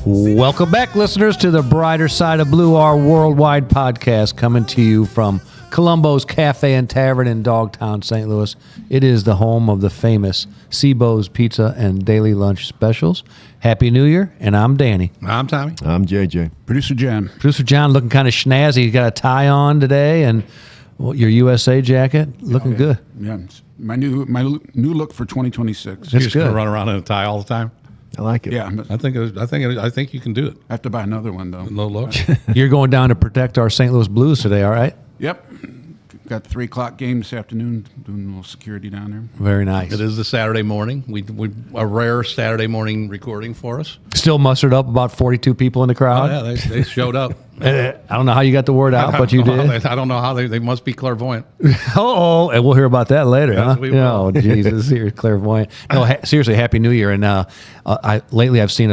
Welcome back, listeners, to the Brighter Side of Blue, our worldwide podcast, coming to you from Colombo's Café and Tavern in Dogtown, St. Louis. It is the home of the famous Seabo's Pizza and Daily Lunch Specials. Happy New Year, and I'm Danny. I'm Tommy. I'm JJ. Producer John. Producer John looking kind of snazzy. He's got a tie on today, and your USA jacket looking good. Yeah, my new look for 2026. You're just good. gonna run around in a tie all the time. I like it. Yeah, but I think you can do it. I have to buy another one though. No look. You're going down to protect our St. Louis Blues today, all right? Yep. Got the 3 o'clock game this afternoon. Doing a little security down there. Very nice. It is the Saturday morning. We a rare Saturday morning recording for us. Still mustered up about 42 people in the Oh crowd. yeah, they showed up. I don't know how you got the word out, but you did. I don't know how they must be clairvoyant. Oh, and we'll hear about that later, Yes, huh? we will. Oh, Jesus, you're clairvoyant. No, seriously, Happy New Year. And lately I've seen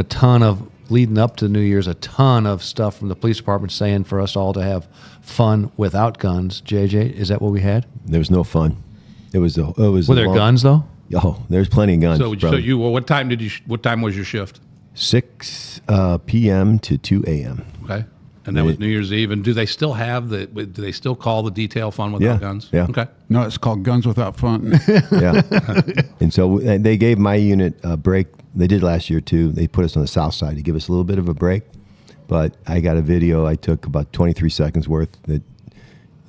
leading up to New Year's, a ton of stuff from the police department saying for us all to have fun without guns. JJ, is that what we had? There was no fun. It was. Were there guns though? Oh, there's plenty of guns. So you what time was your shift? 6 p.m. to 2 a.m. Okay. And that was New Year's Eve. And do they still call the detail fun without guns? Yeah. Okay. No, it's called Guns Without Fun. Yeah. And so they gave my unit a break. They did last year too. They put us on the south side to give us a little bit of a break. But I got a video I took about 23 seconds worth. It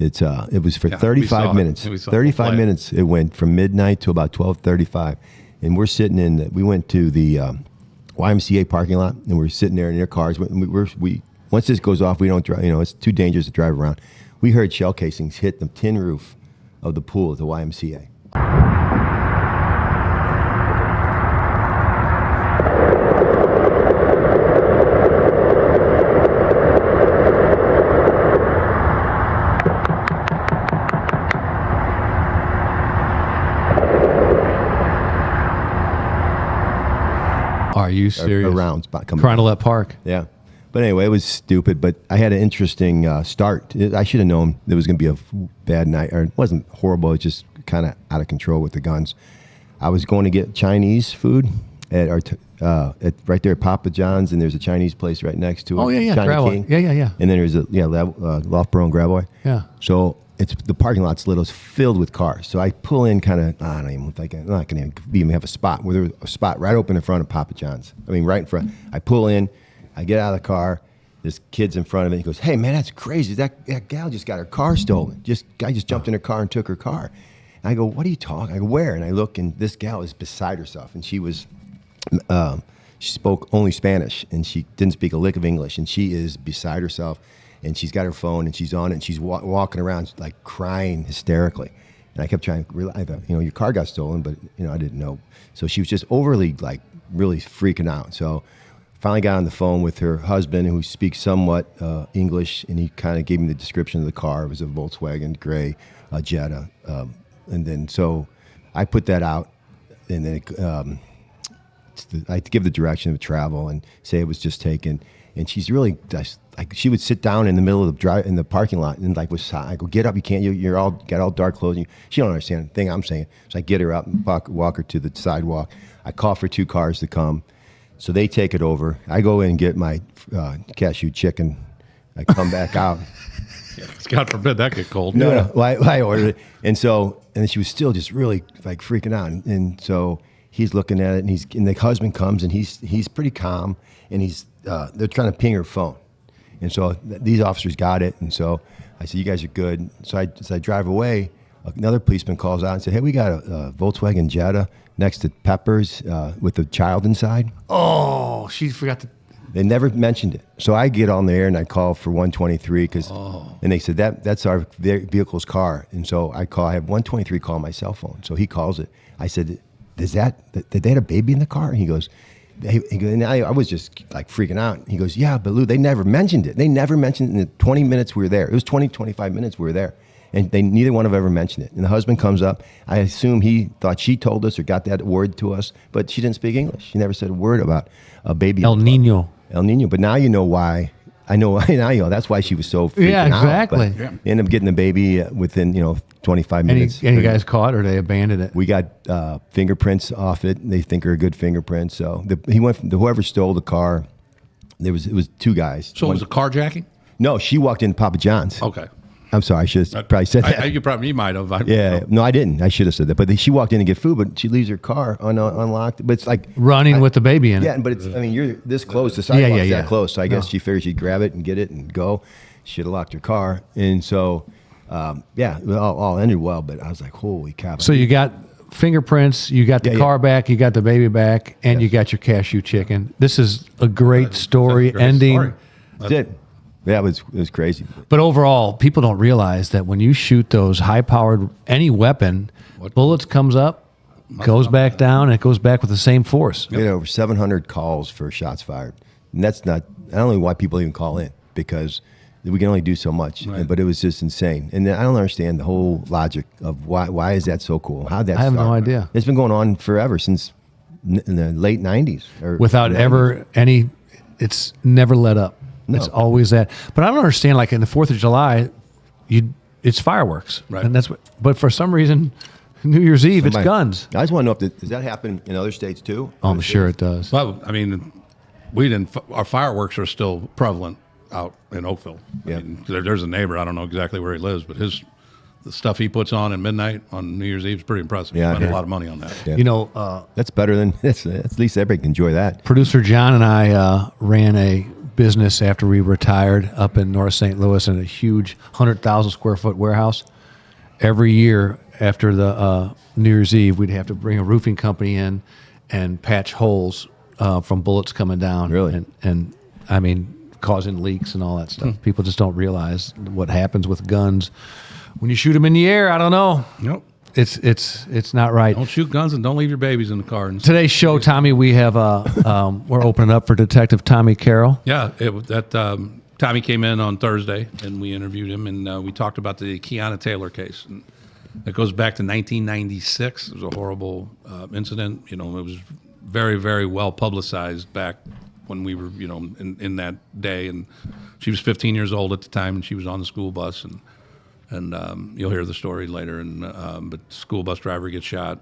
was for 35 minutes. 35 minutes. It went from midnight to about 12:35, and we're sitting we went to the YMCA parking lot, and we're sitting there in their cars. We once this goes off, we don't drive. It's too dangerous to drive around. We heard shell casings hit the tin roof of the pool at the YMCA. Are you serious? Around Crondelet Park. Yeah. But anyway, it was stupid, but I had an interesting start. I should have known there was going to be a bad night, or it wasn't horrible. It was just kind of out of control with the guns. I was going to get Chinese food at right there at Papa John's, and there's a Chinese place right next to it. Oh, yeah. China Graboy. King. Yeah. And then there's Loughborough and Graboy. Yeah. So the parking lot's little, it's filled with cars. So I pull in kind of, I don't even think, I'm not going to even have a spot. Where there's a spot right open in front of Papa John's. I mean, right in front. I pull in. I get out of the car. This kid's in front of it. He goes, "Hey, man, that's crazy. That gal just got her car stolen. Guy just jumped in her car and took her car." And I go, "What are you talking?" I go, "Where?" And I look, and this gal is beside herself. And she spoke only Spanish, and she didn't speak a lick of English. And she is beside herself, and she's got her phone, and she's on it, and she's walking around like crying hysterically. And I kept trying to realize, your car got stolen, but I didn't know. So she was just overly really freaking out. So finally got on the phone with her husband, who speaks somewhat English, and he kind of gave me the description of the car. It was a Volkswagen gray Jetta, and then so I put that out, and then I give the direction of travel and say it was just taken. And she's really she would sit down in the middle of the in the parking lot and I go, "Get up, you can't. You're all got all dark clothes." She don't understand the thing I'm saying, so I get her up and walk her to the sidewalk. I call for 2 cars to come. So they take it over. I go in and get my cashew chicken. I come back out. God forbid that get cold. No. I ordered it. And then she was still just really freaking out. And so he's looking at it, and the husband comes, and he's pretty calm, and they're trying to ping her phone. And so these officers got it. And so I said, "You guys are good." So as I drive away, another policeman calls out and said, "Hey, we got a Volkswagen Jetta next to Pepper's with a child inside." Oh, she forgot to. They never mentioned it. So I get on the air and I call for 123 and they said that's our vehicle's car. And so I have 123 call my cell phone. So he calls it. I said, did they have a baby in the car? And he goes, and I was just freaking out. He goes, "Yeah, but Lou, they never mentioned it. They never mentioned it in the 20 minutes we were there. It was 25 minutes we were there. And neither one of them ever mentioned it." And the husband comes up. I assume he thought she told us or got that word to us, but she didn't speak English. She never said a word about a baby. El Nino. But now you know why. I know now. That's why she was so freaking Yeah, exactly. out. But ended up getting the baby within 25 minutes. Any guys caught, or they abandoned it? We got fingerprints off it. They think are good fingerprints. So he went from whoever stole the car. It was two guys. So it was a carjacking? No, she walked into Papa John's. Okay. I'm sorry, I should have probably said that. You might have. Yeah, no, I didn't. I should have said that. But she walked in to get food, but she leaves her car unlocked. But it's like running with the baby in it. Yeah, but it's. I mean, you're this close. The sidewalk's yeah. that close. So I guess she figured she'd grab it and get it and go. She should have locked her car. And so, it all ended well. But I was like, holy cow. So you got fingerprints, you got the car back, you got the baby back, and you got your cashew chicken. This is a great story ending. That's it. Yeah, it was crazy. But overall, people don't realize that when you shoot those high-powered, any weapon, bullets comes up, goes back down, and it goes back with the same force. We had over 700 calls for shots fired. And that's not, I don't know why people even call in, because we can only do so much. Right. But it was just insane. And I don't understand the whole logic of why is that so cool? How'd that I have start? no idea. It's been going on forever, since in the late 90s. Without 90s. ever any, it's never let up. No. It's always that. But I don't understand, like in the 4th of July, it's fireworks. Right. And but for some reason, New Year's Eve, it's guns. I just want to know does that happen in other states too? Oh, I'm sure it does. Well, I mean, our fireworks are still prevalent out in Oakville. Yeah. I mean, there's a neighbor, I don't know exactly where he lives, but the stuff he puts on at midnight on New Year's Eve is pretty impressive. Yeah, He spent yeah. a lot of money on that. Yeah. That's better than, at least everybody can enjoy that. Producer John and I ran a business after we retired up in North St. Louis in a huge 100,000 square foot warehouse. Every year after the New Year's Eve, we'd have to bring a roofing company in and patch holes from bullets coming down. Really? And I mean, causing leaks and all that stuff. People just don't realize what happens with guns. When you shoot them in the air, I don't know. Nope. It's not right. Don't shoot guns and don't leave your babies in the car. Today's show, Tommy, we have we're opening up for Detective Tommy Carroll. Yeah, Tommy came in on Thursday, and we interviewed him, and we talked about the Kyunia Taylor case. And it goes back to 1996. It was a horrible incident. It was very, very well publicized back when we were, in that day. And she was 15 years old at the time, and she was on the school bus. And you'll hear the story later. But the school bus driver gets shot,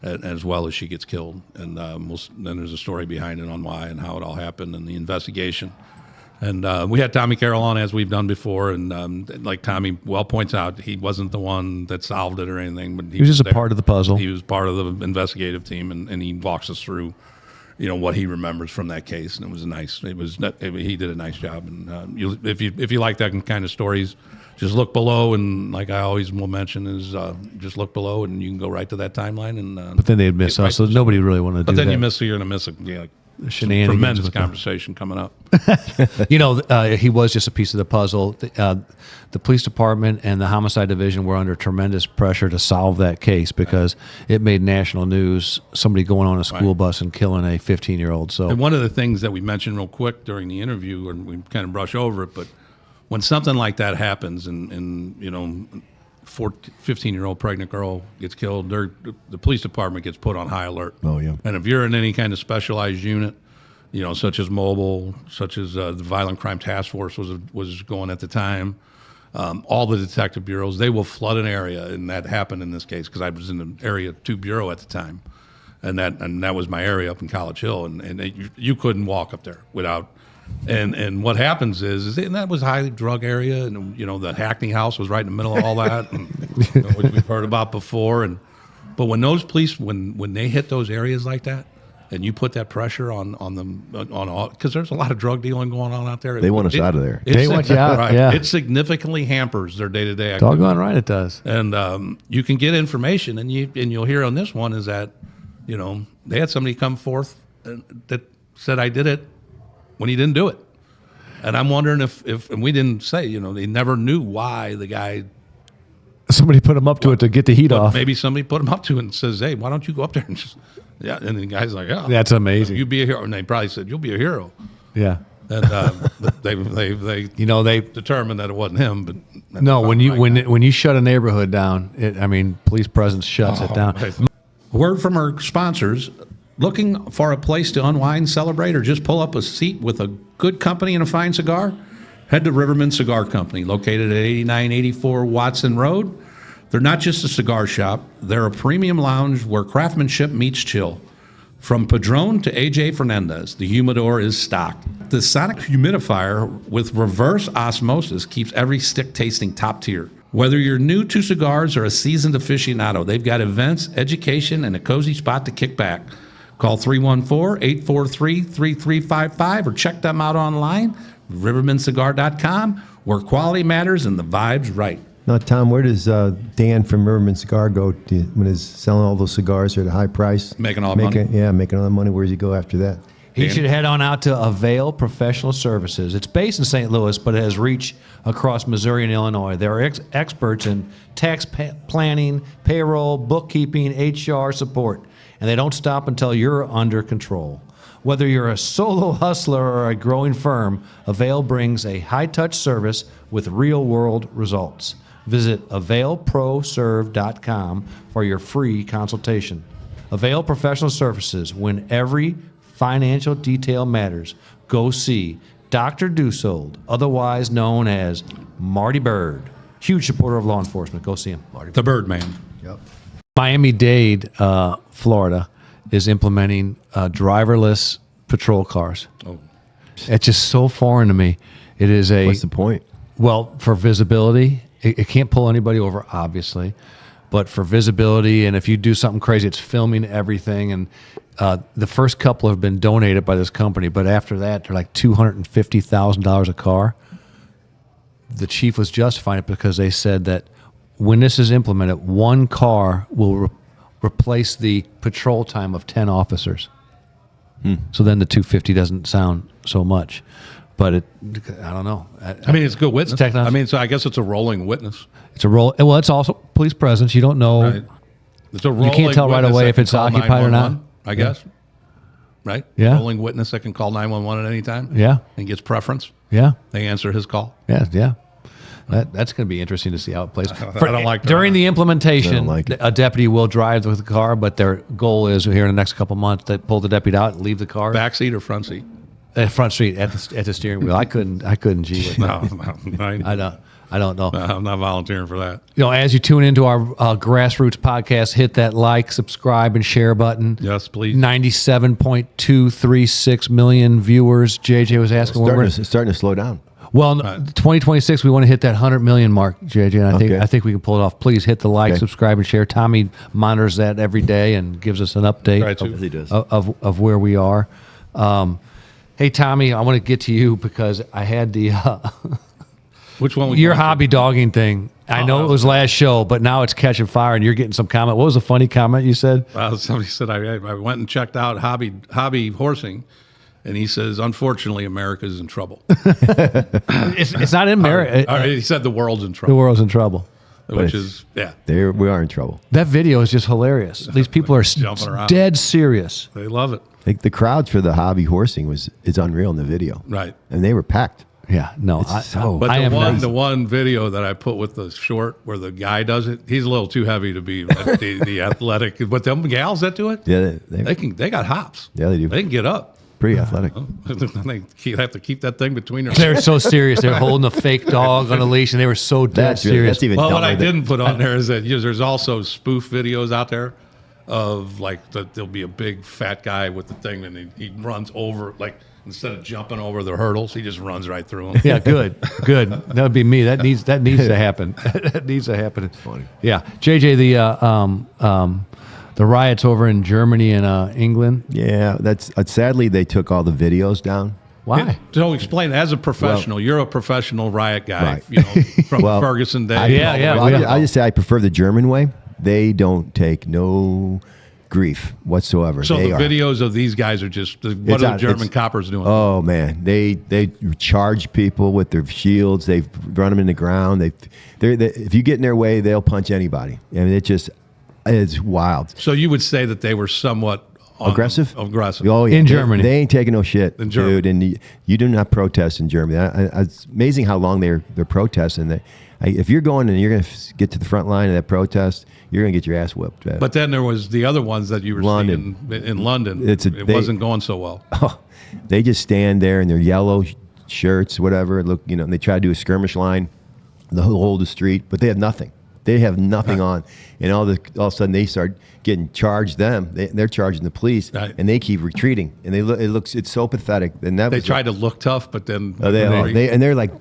as well as she gets killed. And then there's a story behind it on why and how it all happened and the investigation. And we had Tommy Carroll on, as we've done before. And like Tommy well points out, he wasn't the one that solved it or anything. But He was just a part of the puzzle. He was part of the investigative team, and he walks us through, what he remembers from that case. And it was nice. He did a nice job. And if you like that kind of stories, just look below, and like I always will mention is just look below, and you can go right to that timeline. And But then they'd miss us, so nobody really wanted to do that. But then you're going to miss a Shenanigans tremendous with conversation coming up. He was just a piece of the puzzle. The police department and the homicide division were under tremendous pressure to solve that case because it made national news. Somebody going on a school bus and killing a 15-year-old. So, and one of the things that we mentioned real quick during the interview, and we kind of brush over it, but when something like that happens, and 15-year-old pregnant girl gets killed, the police department gets put on high alert. Oh, yeah. And if you're in any kind of specialized unit, such as mobile, such as the Violent Crime Task Force was going at the time, all the detective bureaus, they will flood an area, and that happened in this case because I was in the Area 2 bureau at the time, and that was my area up in College Hill, and you couldn't walk up there without. And what happens is and that was a highly drug area, and the Hackney House was right in the middle of all that, and, which we've heard about before. But when those police when they hit those areas like that, and you put that pressure on them on all, because there's a lot of drug dealing going on out there. They want us out of there. They want you out, right? yeah. It significantly hampers their day-to-day activity. doggone right it does. And you can get information, and you'll hear on this one is that they had somebody come forth that said I did it when he didn't do it. And I'm wondering if and we didn't say, they never knew why the guy. Somebody put him up to it to get the heat off. Maybe somebody put him up to it and says, hey, why don't you go up there and just, yeah. And the guy's like, yeah. That's amazing. You be a hero. And they probably said, you'll be a hero. Yeah. And they determined that it wasn't him. But No, when you shut a neighborhood down, police presence shuts it down. Word from our sponsors. Looking for a place to unwind, celebrate, or just pull up a seat with a good company and a fine cigar? Head to Riverman Cigar Company, located at 8984 Watson Road. They're not just a cigar shop. They're a premium lounge where craftsmanship meets chill. From Padron to AJ Fernandez, the humidor is stocked. The sonic humidifier with reverse osmosis keeps every stick tasting top tier. Whether you're new to cigars or a seasoned aficionado, they've got events, education, and a cozy spot to kick back. Call 314-843-3355 or check them out online, rivermancigar.com, where quality matters and the vibe's right. Now, Tom, where does Dan from Riverman Cigar go when he's selling all those cigars at a high price? Making all the money. Yeah, making all the money. Where does he go after that? He should head on out to Avail Professional Services. It's based in St. Louis, but it has reach across Missouri and Illinois. They are experts in tax planning, payroll, bookkeeping, HR support, and they don't stop until you're under control. Whether you're a solo hustler or a growing firm, Avail brings a high-touch service with real-world results. Visit availproserve.com for your free consultation. Avail Professional Services, when every financial detail matters. Go see Dr. Dussold, otherwise known as Marty Bird. Huge supporter of law enforcement. Go see him. The Birdman. Yep. Miami-Dade, Florida, is implementing driverless patrol cars. Oh. It's just so foreign to me. It is What's the point? well, for visibility. It can't pull anybody over, obviously, but for visibility, and if you do something crazy, it's filming everything. And the first couple have been donated by this company, but after that, they're like $250,000 a car. The chief was justifying it because they said that when this is implemented, one car will replace the patrol time of 10 officers. So then the 250 doesn't sound so much. But I don't know. I mean, it's a good witness. Technology. I mean, so I guess it's a rolling witness. It's a roll. Well, it's also police presence. You don't know. Right. It's a rolling You can't tell right witness away that if can it's call occupied or not. 911, I guess. Right? Yeah. Rolling witness that can call 911 at any time. Yeah. And gets preference. Yeah. They answer his call. Yeah. That's going to be interesting to see how it plays. I don't like that. During the I implementation, don't like it. a deputy will drive with the car, but their goal is here in the next couple months to pull the deputy out and leave the car Back seat or front seat? front seat at the steering wheel. I couldn't G with that. I don't know. I'm not volunteering for that. You know, as you tune into our grassroots podcast, hit that like, subscribe, and share button. Yes, please. 97.236 million viewers. JJ was asking when we're It's starting to slow down. well, 2026, we want to hit that 100 million mark, JJ, and I think we can pull it off. Please hit the like, Okay. subscribe, and share. Tommy monitors that every day and gives us an update Right, too. Yes, he does. of where we are. Hey, Tommy, I want to get to you because I had the Which one? your hobby dogging thing. I know it was last show, but now it's catching fire, and you're getting some comment. What was the funny comment you said? Somebody said I went and checked out hobby horsing, and he says, unfortunately, America's in trouble. It's not in America. All right, he said the world's in The trouble, world's in trouble. which is There we are in trouble. That video is just hilarious. These people are Jumping around. dead serious. they love it. Like the crowds for the hobby horsing is unreal in the video. Right. And they were packed. Yeah, no. But I am not- the one video that I put with the short where the guy does it, he's a little too heavy to be the athletic. But them gals that do it, Yeah, they got hops. Yeah, they do. They can get up. Pretty athletic. They have to keep that thing between their. They're so serious. They're holding a fake dog on a leash, and they were so dead That's really, serious. that's even Well, what dumber I than- didn't put on there is that there's also spoof videos out there of like there'll be a big fat guy with the thing, and he runs over, like instead of jumping over the hurdles, he just runs right through them. Yeah, good. That would be me. That needs to happen. That needs to happen. funny. Yeah, JJ, the riots over in Germany and England. Yeah, that's sadly they took all the videos down. Why? So explain, as a professional, you're a professional riot guy, Right. you know, from Well, Ferguson days. I just say I prefer the German way. They don't take no grief whatsoever. So they the videos of these guys are just what It's are the out- German it's- coppers doing? Oh man, they charge people with their shields. They run them in the ground. They if you get in their way, they'll punch anybody. I mean, it's wild. So you would say that they were somewhat Aggressive? Aggressive. Oh, yeah. In Germany. They ain't taking no shit, In Germany. dude. And you do not protest in Germany. It's amazing how long they're protesting. If you're going and you're going to get to the front line of that protest, you're going to get your ass whipped. But then there was the other ones that you were London. seeing in London. They- wasn't going so well. Oh, they just stand there in their yellow shirts, whatever. Look, and they try to do a skirmish line, the whole the street, but they have nothing. They have nothing on, and all of a sudden they start getting charged. They're charging the police, Right. and they keep retreating. And it's so pathetic. And that They was try to look tough, but then they're like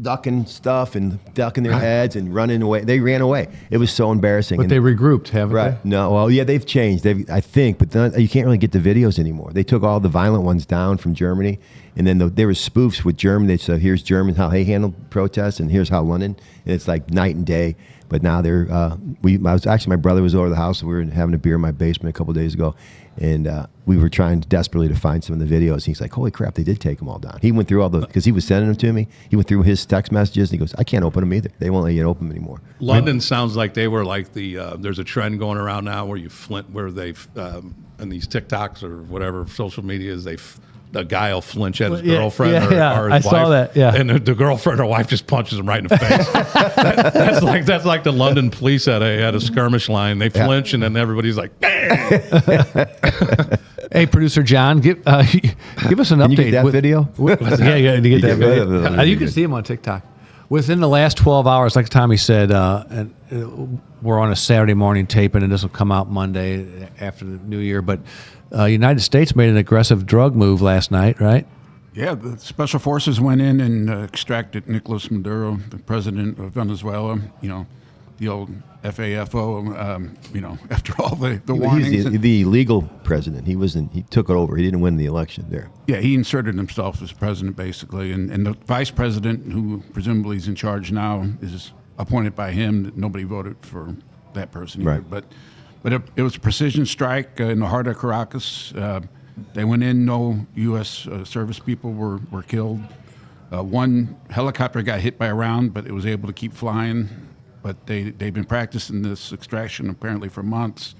ducking stuff and ducking their heads and running away. They ran away. It was so embarrassing. But And- they regrouped, haven't Right. they? No. Well, yeah, they've changed. I think, but you can't really get the videos anymore. They took all the violent ones down from Germany, and then there was spoofs with Germany. They said, "Here's German how they handled protests, and here's how London." And it's like night and day. But now my brother was over the house. We were having a beer in my basement a couple days ago, and we were trying desperately to find some of the videos. He's like, "Holy crap, they did take them all down." He went through because he was sending them to me. He went through his text messages, and he goes, "I can't open them either. They won't let you open them anymore." London sounds like they were like there's a trend going around now where in these TikToks or whatever social media is, the guy will flinch at his Yeah, girlfriend or his I wife. saw that, yeah. And the girlfriend or wife just punches him right in the face. that's like the London police at a skirmish line. They flinch and then everybody's like, bang! Hey, producer John, give us an update. Can you get that video? Yeah, to get that Yeah, video. You can see him on TikTok. Within the last 12 hours, like Tommy said, we're on a Saturday morning taping, and this will come out Monday after the New Year. But United States made an aggressive drug move last night, right? Yeah, the special forces went in and extracted Nicolas Maduro, the president of Venezuela. The old FAFO. After all the warnings. He's the legal president. He wasn't. He took it over. He didn't win the election there. Yeah, he inserted himself as president, basically. And the vice president, who presumably is in charge now, is appointed by him. Nobody voted for that person either. Right. But it was a precision strike in the heart of Caracas. They went in. No U.S. Service people were killed. One helicopter got hit by a round, but it was able to keep flying. But they've been practicing this extraction apparently for months,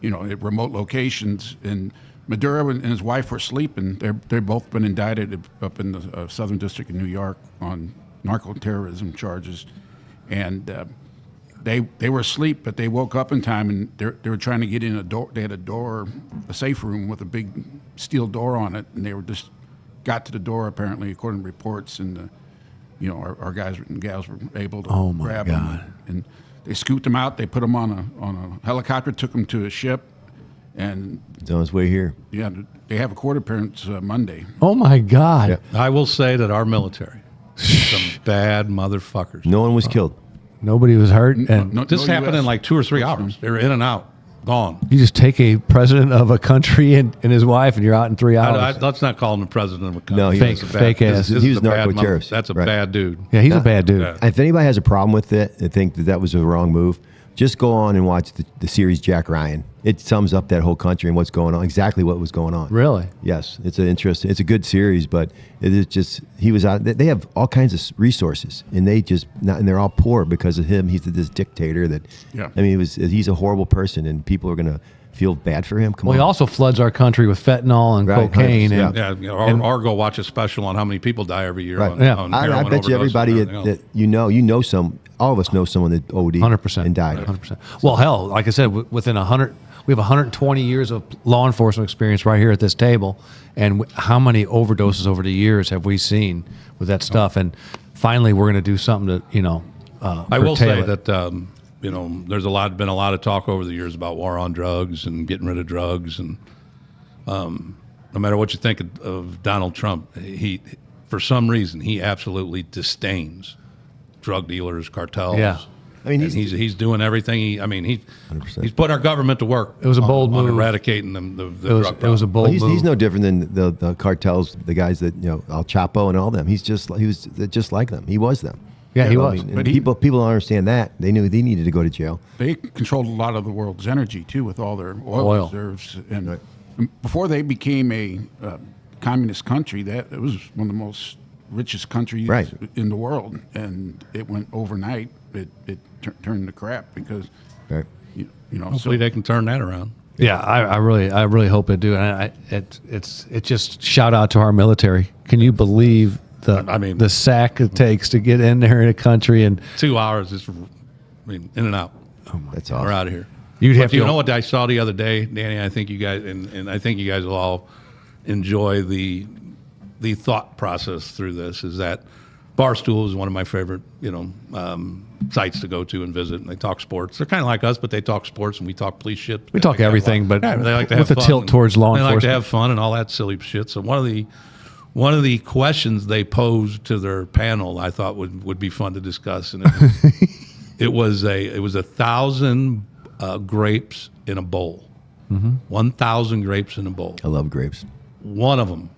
at remote locations. And Maduro and his wife were sleeping. They've both been indicted up in the Southern District of New York on narco-terrorism charges. And they were asleep, but they woke up in time, and they were trying to get in a door. They had a safe room with a big steel door on it, and they were just got to the door apparently, according to reports, and our guys and gals were able to grab them, and they scooped them out. They put them on a helicopter, took them to a ship, and It's on his way here. yeah, they have a court appearance Monday. Oh, my God. Yeah. I will say that our military, some bad motherfuckers. No one was killed. Nobody was hurt. And This happened in like 2 or 3 hours. They were in and out, gone. you just take a president of a country and his wife, and you're out in 3 hours. Let's not call him the president of a country. No, he Fake- was fake ass. This He is was a bad narco-terrorist. That's a Right. bad dude. Yeah, he's a bad dude. Yeah. If anybody has a problem with it, I think that was a wrong move. Just go on and watch the series Jack Ryan. It sums up that whole country and what's going on, exactly what was going on. Really? Yes, it's a good series, but it is just he was out. They have all kinds of resources, and they're all poor because of him. He's this dictator that. Yeah. I mean, he's a horrible person, and people are gonna feel bad for him. Come Well, he on. also floods our country with fentanyl and Right, cocaine. 100%. And, Yeah, or go watch a special on how many people die every year. Right. On, Yeah. on I heroin bet you overdose everybody and everything else. that all of us know someone that OD'd 100%. and died. 100%. Well, hell, like I said, within 100, we have 120 years of law enforcement experience right here at this table. And how many overdoses over the years have we seen with that stuff? And finally, we're going to do something to, I will say curtail it. that there's been a lot of talk over the years about war on drugs and getting rid of drugs, and no matter what you think of Donald Trump, he for some reason he absolutely disdains drug dealers, cartels. Yeah. I mean, And he's doing everything. He's put our government to work. It was a bold on move. eradicating the drug It was a problem. bold Well, he's move. no different than the cartels, the guys that El Chapo and all them. He was just like them. He was them. Yeah, he I was. mean, But and people don't understand that. They knew they needed to go to jail. They controlled a lot of the world's energy too, with all their oil reserves. And before they became a communist country, that it was one of the most richest countries Right. in the world, and it went overnight. It turned to crap because Right. Hopefully they can turn that around. Yeah, I really hope they do. And it's just shout out to our military. Can you believe the sack it takes to get in there in a country? And 2 hours is, in and out. That's We're awesome. out of here. You'd have But you to- know what I saw the other day, Danny? I think you guys and I think you guys will all enjoy the thought process through this. Is that Barstool is one of my favorite, sites to go to and visit. And they talk sports. They're kind of like us, but they talk sports and we talk police shit. We talk everything, but they like to have with a fun tilt and towards law they enforcement. like to have fun and all that silly shit. So one of the questions they posed to their panel, I thought would be fun to discuss. And it was 1,000 grapes in a bowl. 1,000 grapes in a bowl. I love grapes. One of them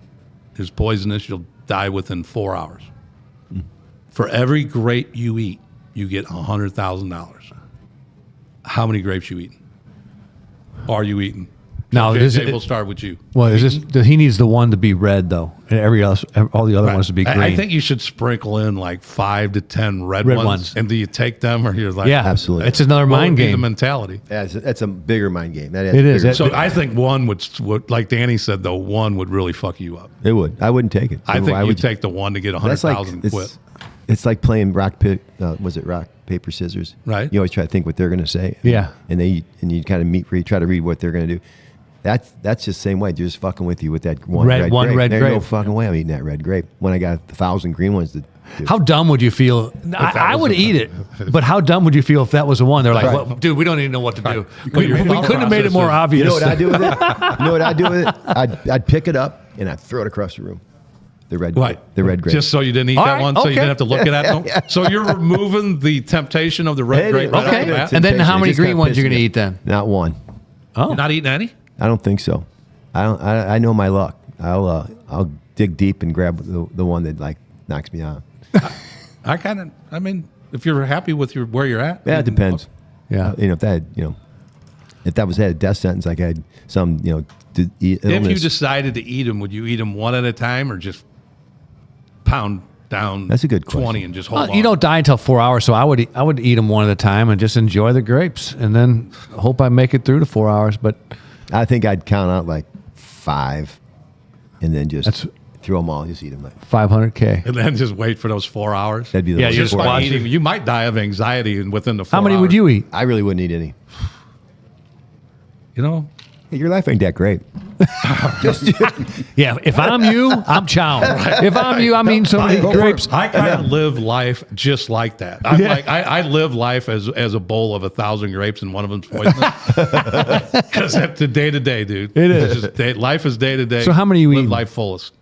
is poisonous. You'll die within 4 hours. For every grape you eat, you get $100,000. How many grapes you eating? Are you eating? Now, we'll start with you. Well, he needs the one to be red though, and all the other ones to be green. I think you should sprinkle in like 5 to 10 red ones. And do you take them, or you're like, yeah, absolutely. It's another what mind would be game. the mentality. Yeah, that's a bigger mind game. It is. bigger. So I think one would, like Danny said, though, one would really fuck you up. It would. I wouldn't take it. I think Why you would take the one to get That's like 100,000 quit. it's like playing rock paper scissors. Right. You always try to think what they're going to say. Yeah. And you kind of try to read what they're going to do. That's just the same way. They're just fucking with you with that one red grape. There's no fucking way I'm eating that red grape when I got 1,000 green ones to do. How dumb would you feel? I would eat it, but how dumb would you feel if that was the one? They're like, Right. well, dude, we don't even know what to do. But We your thought couldn't have made it process more is- obvious. You know what I do with it? You know what I do with it? I'd pick it up and I'd throw it across the room. The red Right. The red grape. Just so you didn't eat All that right, one, so you okay. didn't have to look at it. No? So you're removing the temptation of the red Hey, grape. right off Okay. the bat? And then how It many just green kinda ones you're pisses gonna me eat then? Not one. You're not eating any? I don't think so. I know my luck. I'll dig deep and grab the one that like knocks me out. I mean, if you're happy with where you're at. Yeah, it depends. Yeah. If that was had a death sentence, like I had some illness. If you decided to eat them, would you eat them one at a time or just pound down That's a good 20 question. and just hold on? You don't die until 4 hours, so I would eat them one at a time and just enjoy the grapes, and then hope I make it through the 4 hours. But I think I'd count out like 5, and then just That's- throw them all. Just eat them. Like, 500K. And then just wait for those 4 hours. that'd be the Yeah, most you're Just just by important. watching. eating, you might die of anxiety within the 4 How many hours. would you eat? I really wouldn't eat any. You know? Hey, your life ain't that great. Yeah, if I'm you, I'm chowing. If I'm you, I'm eating so many grapes. I kind of live life just like that. I'm like I live life as a bowl of 1,000 grapes and one of them's poisonous. Because that's the day to day, dude. It is. It's just life is day to day. So how many you live eating? life fullest?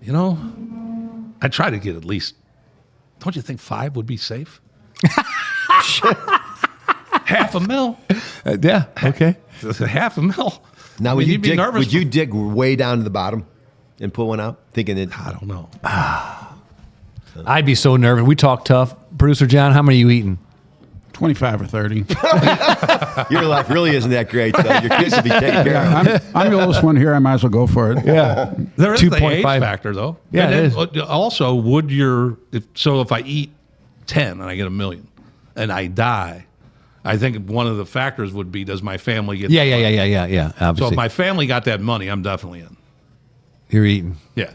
I try to get at least. Don't you think 5 would be safe? $500,000. Yeah, okay. $500,000. Now, I mean, you'd be nervous. would you dig way down to the bottom and pull one out, thinking that? I don't know. I'd be so nervous. We talk tough. Producer John, how many are you eating? 25 or 30. Your life really isn't that great. Though. Your kids will be taken care of. I'm the oldest one here. I might as well go for it. Yeah. There is the age 2.5. factor, though. Yeah, And it then, also, if I eat 10 and I get $1 million and I die, I think one of the factors would be, does my family get? Yeah. So Obviously, if my family got that money, I'm definitely in. you're eating. Yeah.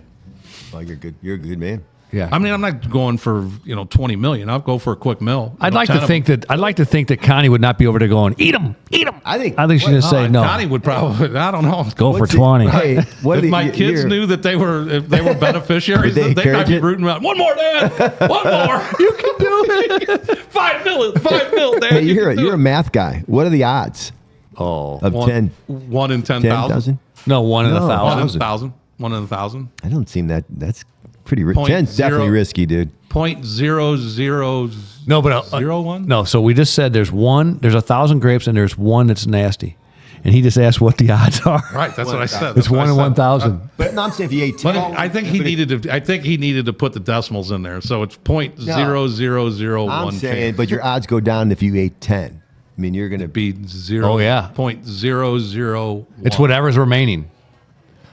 Oh, you're good. You're a good man. Yeah. I mean, I'm not going for 20 million. I'll go for a quick meal. I'd like to think that Connie would not be over there going, eat them. I think she's gonna say no. Connie would probably. I don't know. Go for What's it- 20. Hey, what If are my the- kids you're- knew that they were beneficiaries, Would they then they might encourage be it? rooting around. One more, Dad. One more. You can do it. $5 million, Dad. Hey, You you're can do a it. math guy. What are the odds Oh, of 10? 1 in 10,000. 10,000? no, 1 in No, 1,000. 1 in 1,000. 1 in 1,000. I don't seem that. That's pretty risky. Point 10's definitely zero- risky, dude. 0.000. No, but 01? No, so we just said there's 1,000 grapes and there's one that's nasty, and he just asked what the odds are. Right, that's what I said. It's That's what 1 I in said. 1,000. But no, I'm saying if you ate 10. But I think he needed to put the decimals in there, so it's 0.0001. I'm saying, but your odds go down if you ate 10. I mean, you're going to be. Be 0. Oh, yeah. 0.001. It's whatever's remaining.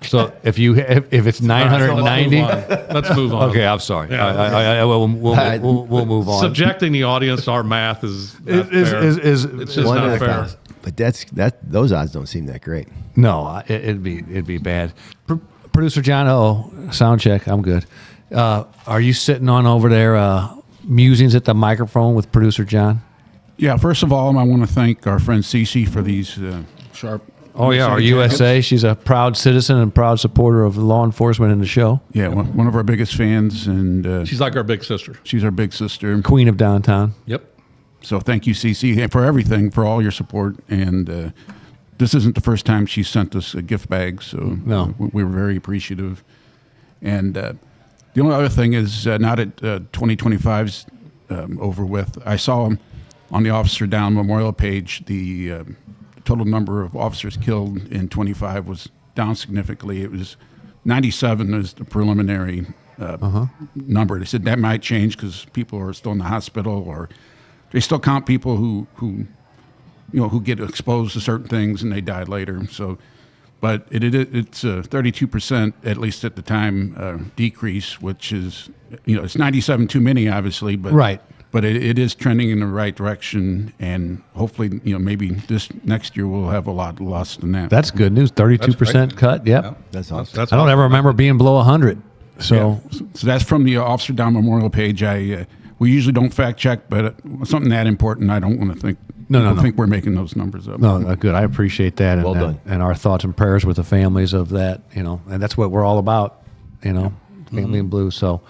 So if it's 990, Let's move on. okay, I'm sorry. Yeah. We'll move on. Subjecting the audience to our math is not Is- fair. is- is- it's just One in not a fair. thousand. But those odds don't seem that great. No, it'd be bad. Producer John, sound check. I'm good. Are you sitting on over there musings at the microphone with Producer John? Yeah, first of all, I want to thank our friend Cece for these sharp Oh yeah, our USA USA. She's a proud citizen and proud supporter of law enforcement in the show. Yeah, one of our biggest fans, and She's like our big sister. she's our big sister. Queen of downtown. Yep. So thank you, Cece, for everything, for all your support. And this isn't the first time she sent us a gift bag, so No. we were very appreciative. And the only other thing is, now that 2025's over with, I saw on the Officer Down Memorial page the total number of officers killed in 25 was down significantly. It was 97 is the preliminary number. They said that might change because people are still in the hospital, or they still count people who get exposed to certain things and they died later. So, but it's 32%, at least at the time, decrease, which is, it's 97 too many, obviously, but Right. But it is trending in the right direction, and hopefully, maybe this next year we'll have a lot less than that. That's good news. 32% That's cut. Yep. Yeah. That's awesome. That's I don't awesome. ever remember being below 100. So So that's from the Officer Down Memorial page. We usually don't fact check, but something that important, I don't want to think. No. think we're making those numbers up. no, good. I appreciate that. Well done. And our thoughts and prayers with the families of that. And that's what we're all about. Family in blue. So,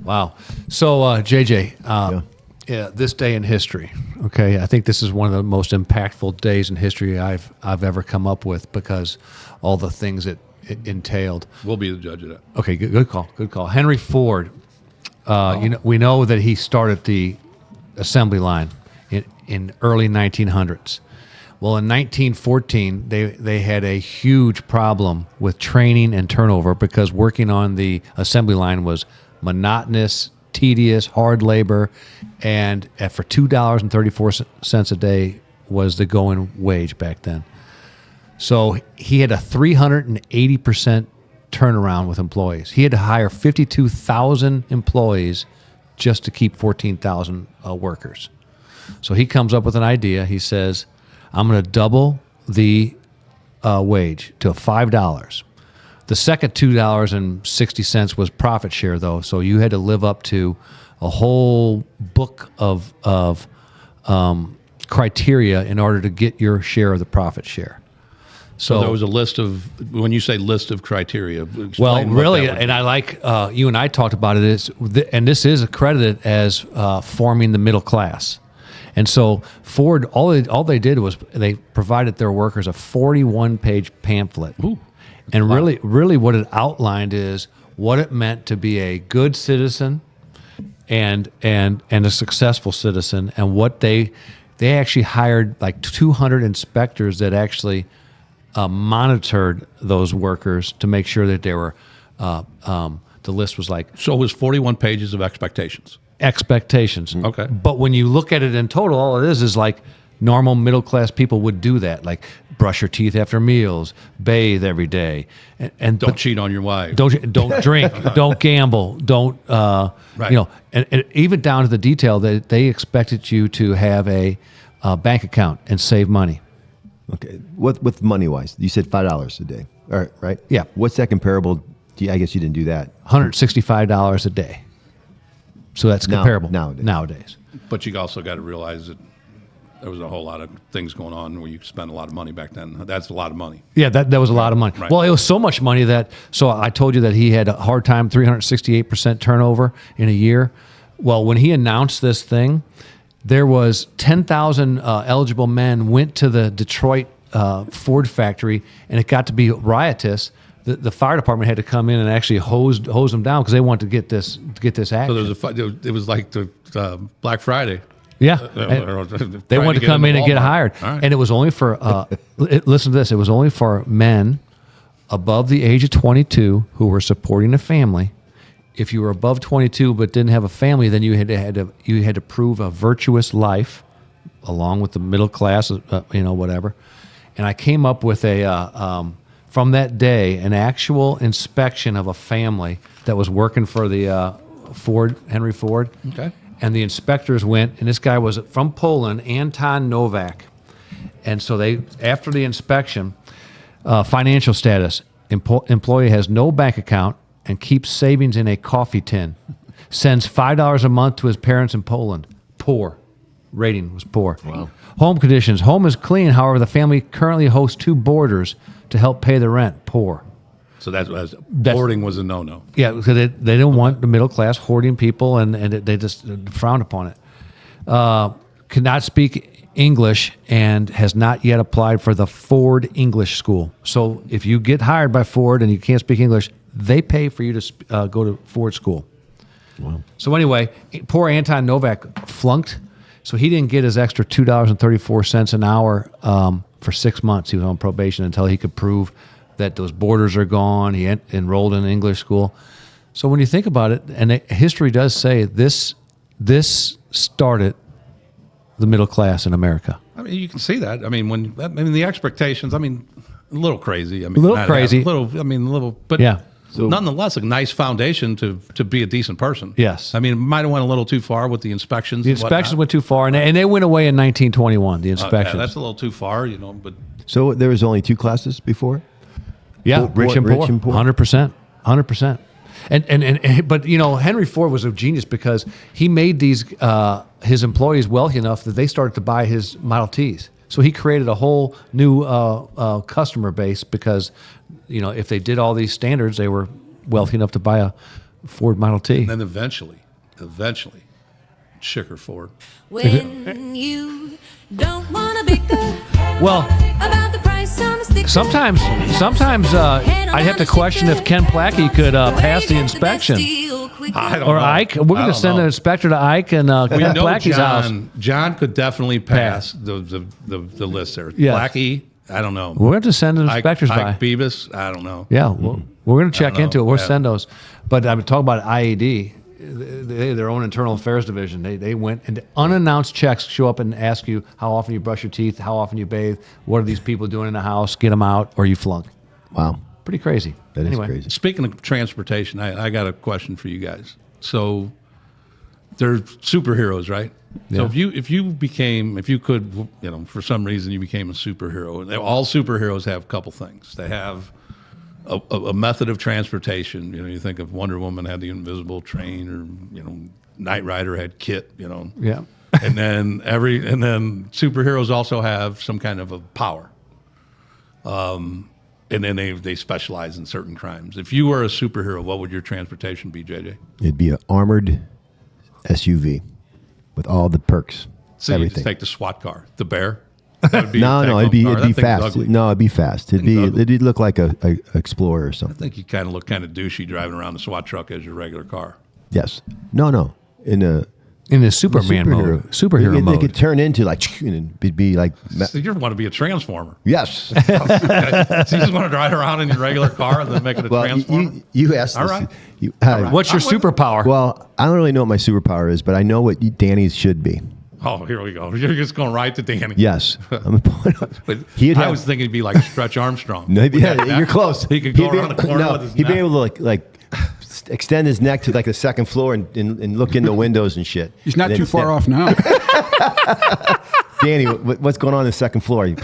wow. So JJ. Yeah, this day in history. Okay, I think this is one of the most impactful days in history I've ever come up with because all the things it entailed. We'll be the judge of that. Okay, good call. Henry Ford. We know that he started the assembly line in early 1900s. Well, in 1914, they had a huge problem with training and turnover because working on the assembly line was monotonous, tedious, hard labor, and for $2.34 a day was the going wage back then. So he had a 380% turnaround with employees. He had to hire 52,000 employees just to keep 14,000 workers. So he comes up with an idea. He says, I'm going to double the wage to $5. The second $2.60 was profit share, though, so you had to live up to a whole book of criteria in order to get your share of the profit share. So there was a list of, when you say list of criteria, explain Well, what really, that would and be. I like you and I talked about it, and this is accredited as forming the middle class. And so Ford, all they did was they provided their workers a 41-page pamphlet. Ooh. And really what it outlined is what it meant to be a good citizen and a successful citizen, and what they actually hired like 200 inspectors that actually monitored those workers to make sure that they were the list was like So it was 41 pages of expectations. expectations. Okay. But when you look at it in total, all it is like normal middle class people would do that, like brush your teeth after meals, bathe every day, and Don't cheat on your wife. don't drink, don't gamble, don't Right. and even down to the detail that they expected you to have a bank account and save money. Okay. With money wise, you said $5 a day. All right, right? Yeah. What's that comparable? I guess you didn't do that. $165 a day. So that's comparable nowadays. But you also got to realize that there was a whole lot of things going on where you spent a lot of money back then. That's a lot of money. Yeah, that was a lot of money. Right. Well, it was so much money that, so I told you that he had a hard time, 368% turnover in a year. Well, when he announced this thing, there was 10,000 eligible men went to the Detroit Ford factory, and it got to be riotous. The fire department had to come in and actually hose them down because they wanted to get this action. So it was like the Black Friday. Yeah. They wanted to come in and get hired. All right. And it was only for, listen to this, it was only for men above the age of 22 who were supporting a family. If you were above 22 but didn't have a family, then you had to prove a virtuous life along with the middle class, whatever. And I came up with from that day, an actual inspection of a family that was working for the Henry Ford. Okay. And the inspectors went, and this guy was from Poland, Anton Novak. And so after the inspection, financial status, employee has no bank account and keeps savings in a coffee tin, sends $5 a month to his parents in Poland, poor. rating was poor. Wow. Home conditions. Home is clean. However, the family currently hosts 2 boarders to help pay the rent. Poor. So that's hoarding was a no-no. Yeah, because they don't want the middle class hoarding people, and they just frown upon it. Cannot speak English and has not yet applied for the Ford English School. So if you get hired by Ford and you can't speak English, they pay for you to go to Ford School. Wow. So anyway, poor Anton Novak flunked, so he didn't get his extra $2.34 an hour for 6 months. He was on probation until he could prove that those borders are gone. He enrolled in English school. So when you think about it, and history does say this started the middle class in America. I mean, you can see that. I mean, the expectations. I mean, a little crazy. I mean, a little crazy. But yeah. So, nonetheless, a nice foundation to be a decent person. Yes. I mean, it might have went a little too far with the inspections. The inspections went too far, and they went away in 1921. The inspections. Yeah, that's a little too far, But so there was only 2 classes before. Yeah, rich and poor, 100%, 100%. But Henry Ford was a genius because he made these his employees wealthy enough that they started to buy his Model Ts. So he created a whole new customer base because if they did all these standards, they were wealthy enough to buy a Ford Model T. And then eventually, Schicker Ford. When you don't want to bicker well. about the price on the sticker. Sometimes I'd have to question if Ken Plackey could pass the inspection. Or Ike. We're going to send an inspector to Ike and Ken Plackey's house. John could definitely pass the list there. Yes. Plackey, I don't know. We're going to send inspectors by. Ike Beavis, I don't know. Yeah, we're going to check into it. We'll send those. But I'm talking about IAD. They have their own internal affairs division. They went and unannounced checks show up and ask you how often you brush your teeth, how often you bathe, what are these people doing in the house, get them out, or you flunk. Wow. Pretty crazy. That is crazy. Speaking of transportation, I got a question for you guys. So they're superheroes, right? Yeah. So if you could, for some reason you became a superhero. All superheroes have a couple things. They have a method of transportation. You think of Wonder Woman had the invisible train, or Knight Rider had Kit. Yeah. and then superheroes also have some kind of a power. And then they specialize in certain crimes. If you were a superhero, what would your transportation be, JJ? It'd be an armored SUV with all the perks. So everything. you just take the SWAT car, the Bear. That would be No, it'd be fast. Ugly. No, it'd be fast. It'd look like a Explorer or I something. think you kind of look kind of douchey driving around the SWAT truck as your regular car. Yes. No. In a Superman mode. Superhero they mode. could turn into and it'd be like. So you want to be a transformer? Yes. So you just want to drive around in your regular car and then make it a transformer? You asked. All this. right. What's your superpower? Well, I don't really know what my superpower is, but I know what Danny's should be. Oh, here we go. You're just going right to Danny. Yes. But I was thinking he'd be like Stretch Armstrong. No, you're close. He could go around the corner with his he'd be neck. able to extend his neck to the second floor and look in the windows and shit. He's not too far off now. Danny, what's going on the second floor? And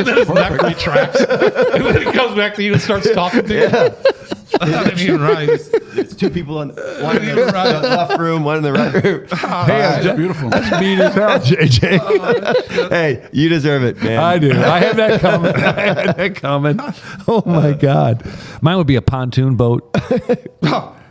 then his neck retracts. And then he comes back to you and starts talking to you. Yeah. I didn't even realize. It's 2 people one in the left room, one in the right room. That's beautiful. That's mean as hell, JJ. Hey, you deserve it, man. I do. I had that coming. Oh my God. Mine would be a pontoon boat.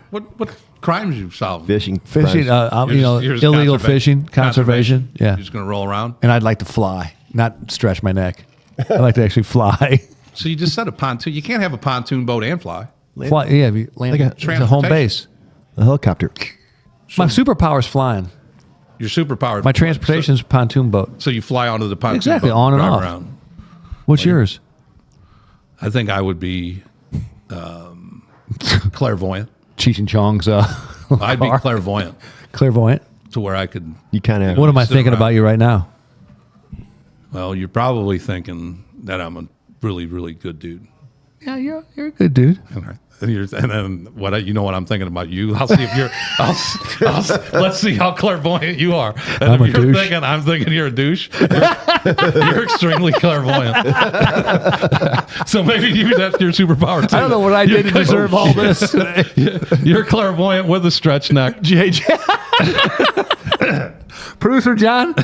What crimes you solved? Fishing. Fishing, You're just illegal fishing, conservation. Yeah. You're just going to roll around? And I'd like to fly, not stretch my neck. I'd like to actually fly. So you just said a pontoon. You can't have a pontoon boat and fly. Fly, yeah, land, it's a home base. A helicopter. My superpower is flying. Your superpower. My transportation is a pontoon boat. So you fly onto the pontoon Exactly, boat. on and drive off. Around. What's yours? I think I would be clairvoyant. Cheech and Chong's I'd be car. clairvoyant Clairvoyant. to where I could. You kind of. What am I sit thinking around. about you right now? Well, you're probably thinking that I'm a really, really good dude. Yeah, you're a good dude. And then what you know what I'm thinking about you. I'll see if you're. Let's see how clairvoyant you are. And I'm if a you're douche. I'm thinking you're a douche. You're extremely clairvoyant. So maybe that's your superpower too. I don't know what I did to deserve all this today. You're clairvoyant with a stretch neck. JJ. Producer John.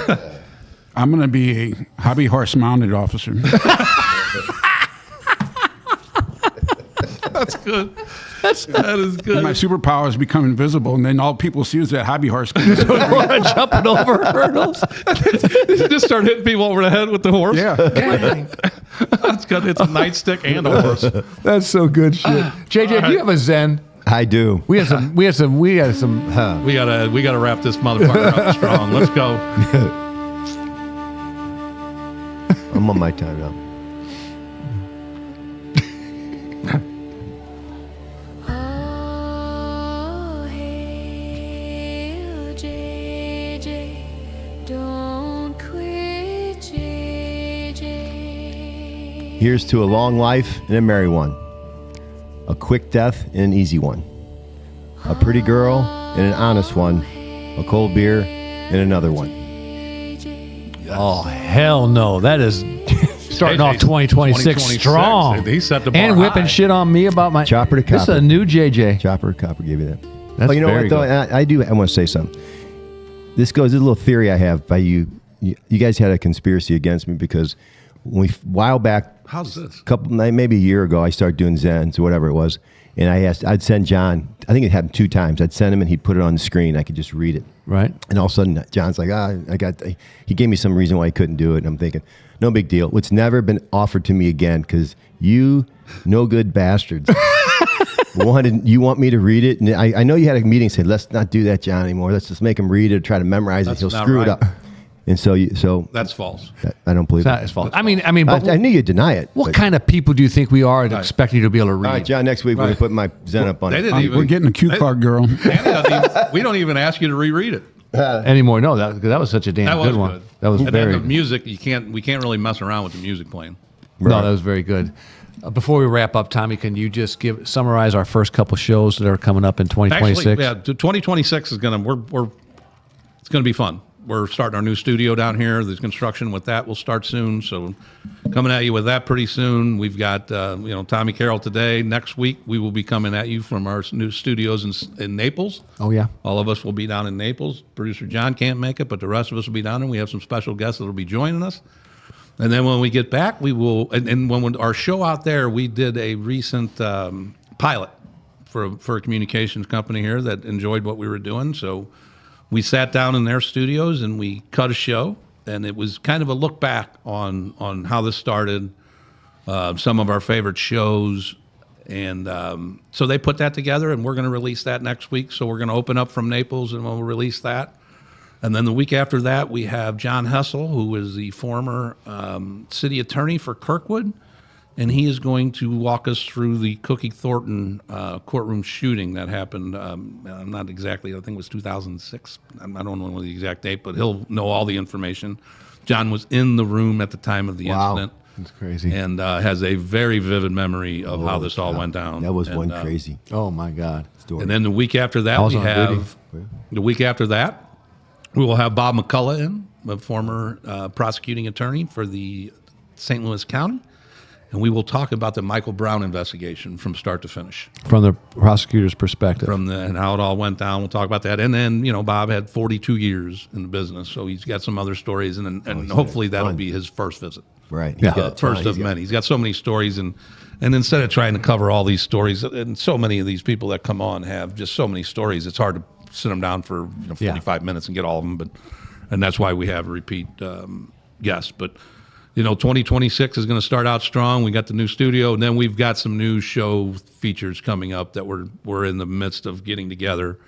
I'm going to be a hobby horse mounted officer. That's good. That is good. My superpower is become invisible, and then all people see is that hobby horse. Jumping over hurdles. Just start hitting people over the head with the horse. Yeah. That's good. It's a nightstick and a horse. That's so good shit. JJ, do you have a Zen? I do. We had some. We We gotta wrap this motherfucker up strong. Let's go. I'm on my time now. Oh, hail JJ, don't quit JJ. Here's to a long life and a merry one, a quick death and an easy one, a pretty girl and an honest one, a cold beer and another one. Oh hell no! That is starting off 2026 strong. He set the bar and whipping high. shit on me about my Chopper to This is copper. a new JJ. Chopper Copper gave you that. That's Oh, you know very what though? good. I want to say something. This goes. This is a little theory I have by you. You guys had a conspiracy against me because when while back, How's this? maybe a year ago, I started doing Zens or whatever it was, and I'd send John. I think it happened 2 times. I'd send him and he'd put it on the screen. I could just read it. Right. And all of a sudden, John's like, he gave me some reason why he couldn't do it. And I'm thinking, no big deal. It's never been offered to me again because you no good bastards. You want me to read it? And I know you had a meeting and said, let's not do that, John, anymore. Let's just make him read it, try to memorize That's it. He'll not screw it right. up. And so That's false. I don't believe It's not it. his fault. I mean, but I knew you'd deny it. what but- kind of people do you think we are to expect you to be able to read? All right, John, next week we're going to put my Zen up on They it. didn't even. We're getting a cue card girl. We don't even ask you to reread it. Anymore? No, that was such a damn That was good one. good. That was and very. then the music. We can't really mess around with the music playing. No, that was very good. Before we wrap up, Tommy, can you just summarize our first couple shows that are coming up in 2026? Actually, yeah, 2026 is it's gonna be fun. We're starting our new studio down here. There's construction with that will start soon. So coming at you with that pretty soon. We've got Tommy Carroll today. Next week we will be coming at you from our new studios in Naples. Oh yeah. All of us will be down in Naples. Producer John can't make it, but the rest of us will be down there. We have some special guests that will be joining us. And then when we get back, we will. And when our show out there, we did a recent pilot for a communications company here that enjoyed what we were doing. So we sat down in their studios and we cut a show, and it was kind of a look back on how this started, some of our favorite shows. And so they put that together, and we're going to release that next week. So we're going to open up from Naples, and we'll release that. And then the week after that, we have John Hessel, who is the former city attorney for Kirkwood, and he is going to walk us through the Cookie Thornton courtroom shooting that happened. I'm not exactly, I think it was 2006. I don't know the exact date, but he'll know all the information. John was in the room at the time of the incident. That's crazy. And has a very vivid memory of how this all went down. That was And, one crazy Oh my God. story. And then the week after that, I was we on have the week after that, we will have Bob McCullough in, a former prosecuting attorney for the St. Louis County, and we will talk about the Michael Brown investigation from start to finish, From the prosecutor's perspective. and how it all went down. We'll talk about that, and then Bob had 42 years in the business, so he's got some other stories, and hopefully that'll be his first visit. Right. Yeah. He's got a ton. First of many. He's got so many stories, and instead of trying to cover all these stories, and so many of these people that come on have just so many stories, it's hard to sit them down for 45 minutes and get all of them. And that's why we have repeat guests. But 2026 is going to start out strong. We got the new studio, and then we've got some new show features coming up that we're in the midst of getting together.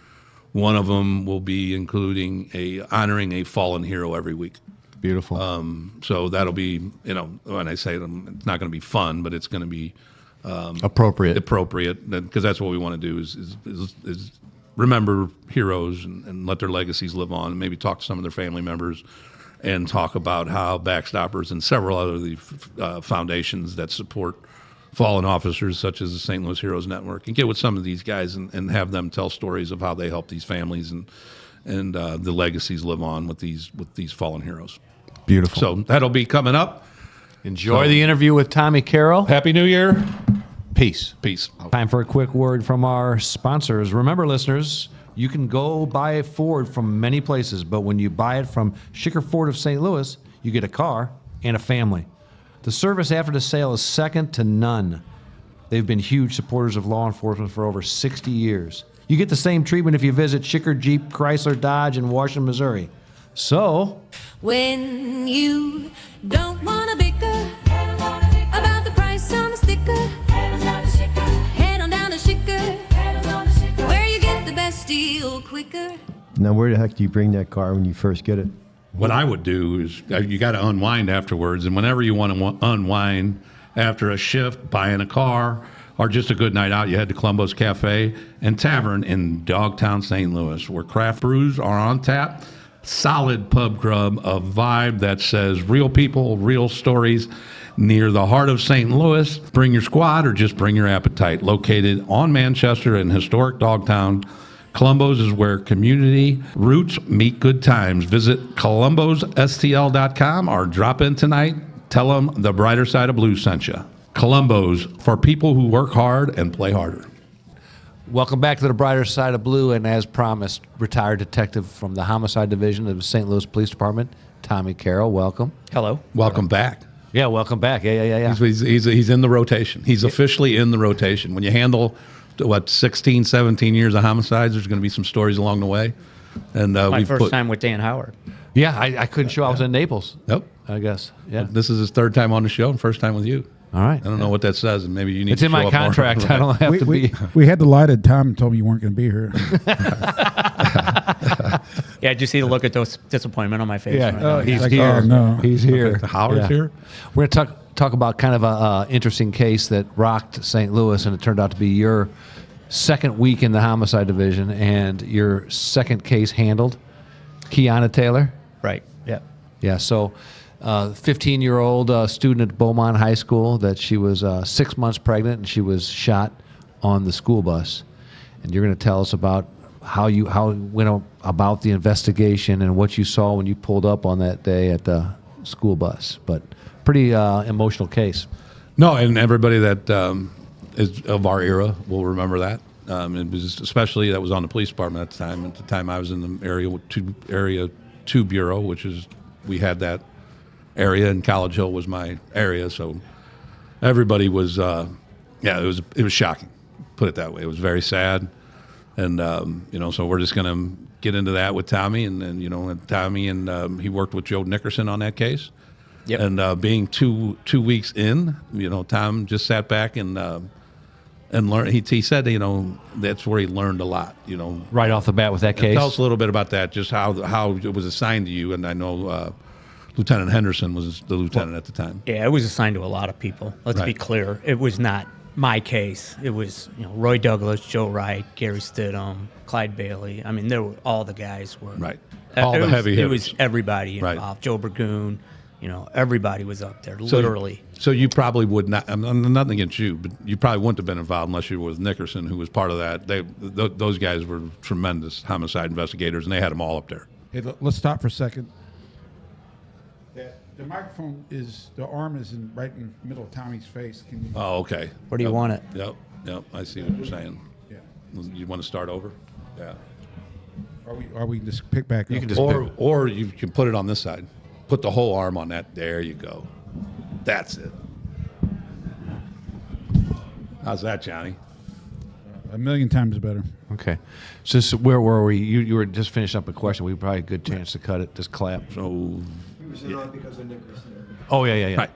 One of them will be including honoring a fallen hero every week. Beautiful. So that'll be, when I say them, it's not going to be fun, but it's going to be Appropriate. because that's what we want to do is remember heroes and let their legacies live on, and maybe talk to some of their family members and talk about how Backstoppers and several other foundations that support fallen officers such as the St. Louis Heroes Network and get with some of these guys and have them tell stories of how they help these families and the legacies live on with these fallen heroes. Beautiful. So that'll be coming up. Enjoy the interview with Tommy Carroll. Happy New Year. Peace. Peace. Time for a quick word from our sponsors. Remember, listeners, you can go buy a Ford from many places, but when you buy it from Schicker Ford of St. Louis, you get a car and a family. The service after the sale is second to none. They've been huge supporters of law enforcement for over 60 years. You get the same treatment if you visit Schicker Jeep Chrysler Dodge in Washington, Missouri. So, When you don't want to bicker about the price on the sticker, head on down to Schicker, where you get the best deal quicker. Now, where the heck do you bring that car when you first get it? What I would do is you got to unwind afterwards. And whenever you want to unwind after a shift, buying a car, or just a good night out, you head to Colombo's Café and Tavern in Dogtown, St. Louis, where craft brews are on tap. Solid pub grub, a vibe that says real people, real stories near the heart of St. Louis. Bring your squad or just bring your appetite. Located on Manchester in historic Dogtown, Colombo's is where community roots meet good times. Visit colombosstl.com or drop in tonight. Tell them the brighter side of blue sent you. Colombo's, for people who work hard and play harder. welcome back to the brighter side of blue. And as promised, retired detective from the Homicide Division of the St. Louis Police Department, Tommy Carroll. Welcome. Hello. Welcome back. Yeah, welcome back. Yeah. He's in the rotation. He's officially in the rotation. When you handle, 16, 17 years of homicides, there's going to be some stories along the way. And My first time with Dan Howard. Yeah, I couldn't show. I was in Naples. Yep. I guess. Yeah. This is his third time on the show and first time with you. All right. I don't know what that says, and maybe you need It's to in show my up more. contract. I don't have to be. We had the light at Tom and told me you weren't going to be here. Yeah, did you see the look of disappointment on my face? Yeah. when I Oh, got He's back? like, here. oh, no. He's here. Howard's here? We're going to talk about kind of a interesting case that rocked St. Louis, and it turned out to be your second week in the Homicide Division and your second case handled. Kyunia Taylor. Right. Yeah. Yeah, so 15-year-old student at Beaumont High School that she was 6 months pregnant and she was shot on the school bus. And you're going to tell us about how it went about the investigation and what you saw when you pulled up on that day at the school bus. But pretty emotional case. No, and everybody that is of our era will remember that. It was especially that was on the police department at the time. At the time, I was in the area 2 bureau, which is we had that area, and College Hill was my area. So everybody was, it was shocking. Put it that way. It was very sad, and so we're just gonna get into that with Tommy, and then Tommy and he worked with Joe Nickerson on that case. Yep. And being two weeks in, Tom just sat back and learned. He said, that's where he learned a lot. Right off the bat with that case. Tell us a little bit about that, just how it was assigned to you. And I know Lieutenant Henderson was the lieutenant at the time. Yeah, it was assigned to a lot of people. Let's be Right. clear. It was not my case. It was, Roy Douglas, Joe Wright, Gary Stidham, Clyde Bailey. I mean, all the guys were. Right. All the heavy It hitters. was everybody Right. involved. Joe Burgoon, everybody was up there, literally. So you probably would not. I'm nothing against you, but you probably wouldn't have been involved unless you were with Nickerson, who was part of that. Those guys were tremendous homicide investigators, and they had them all up there. Hey, let's stop for a second. The microphone the arm is right in the middle of Tommy's face. Can you? Oh, okay. Where do you want it? Yep. I see what you're saying. Yeah. You want to start over? Yeah. Are we just pick back up? can just- Or you can put it on this side. Put the whole arm on that. There you go. That's it. How's that, Johnny? A million times better. Okay. So where were we? You were just finishing up a question. We probably a good chance to cut it. Just clap. So, Oh, yeah. right.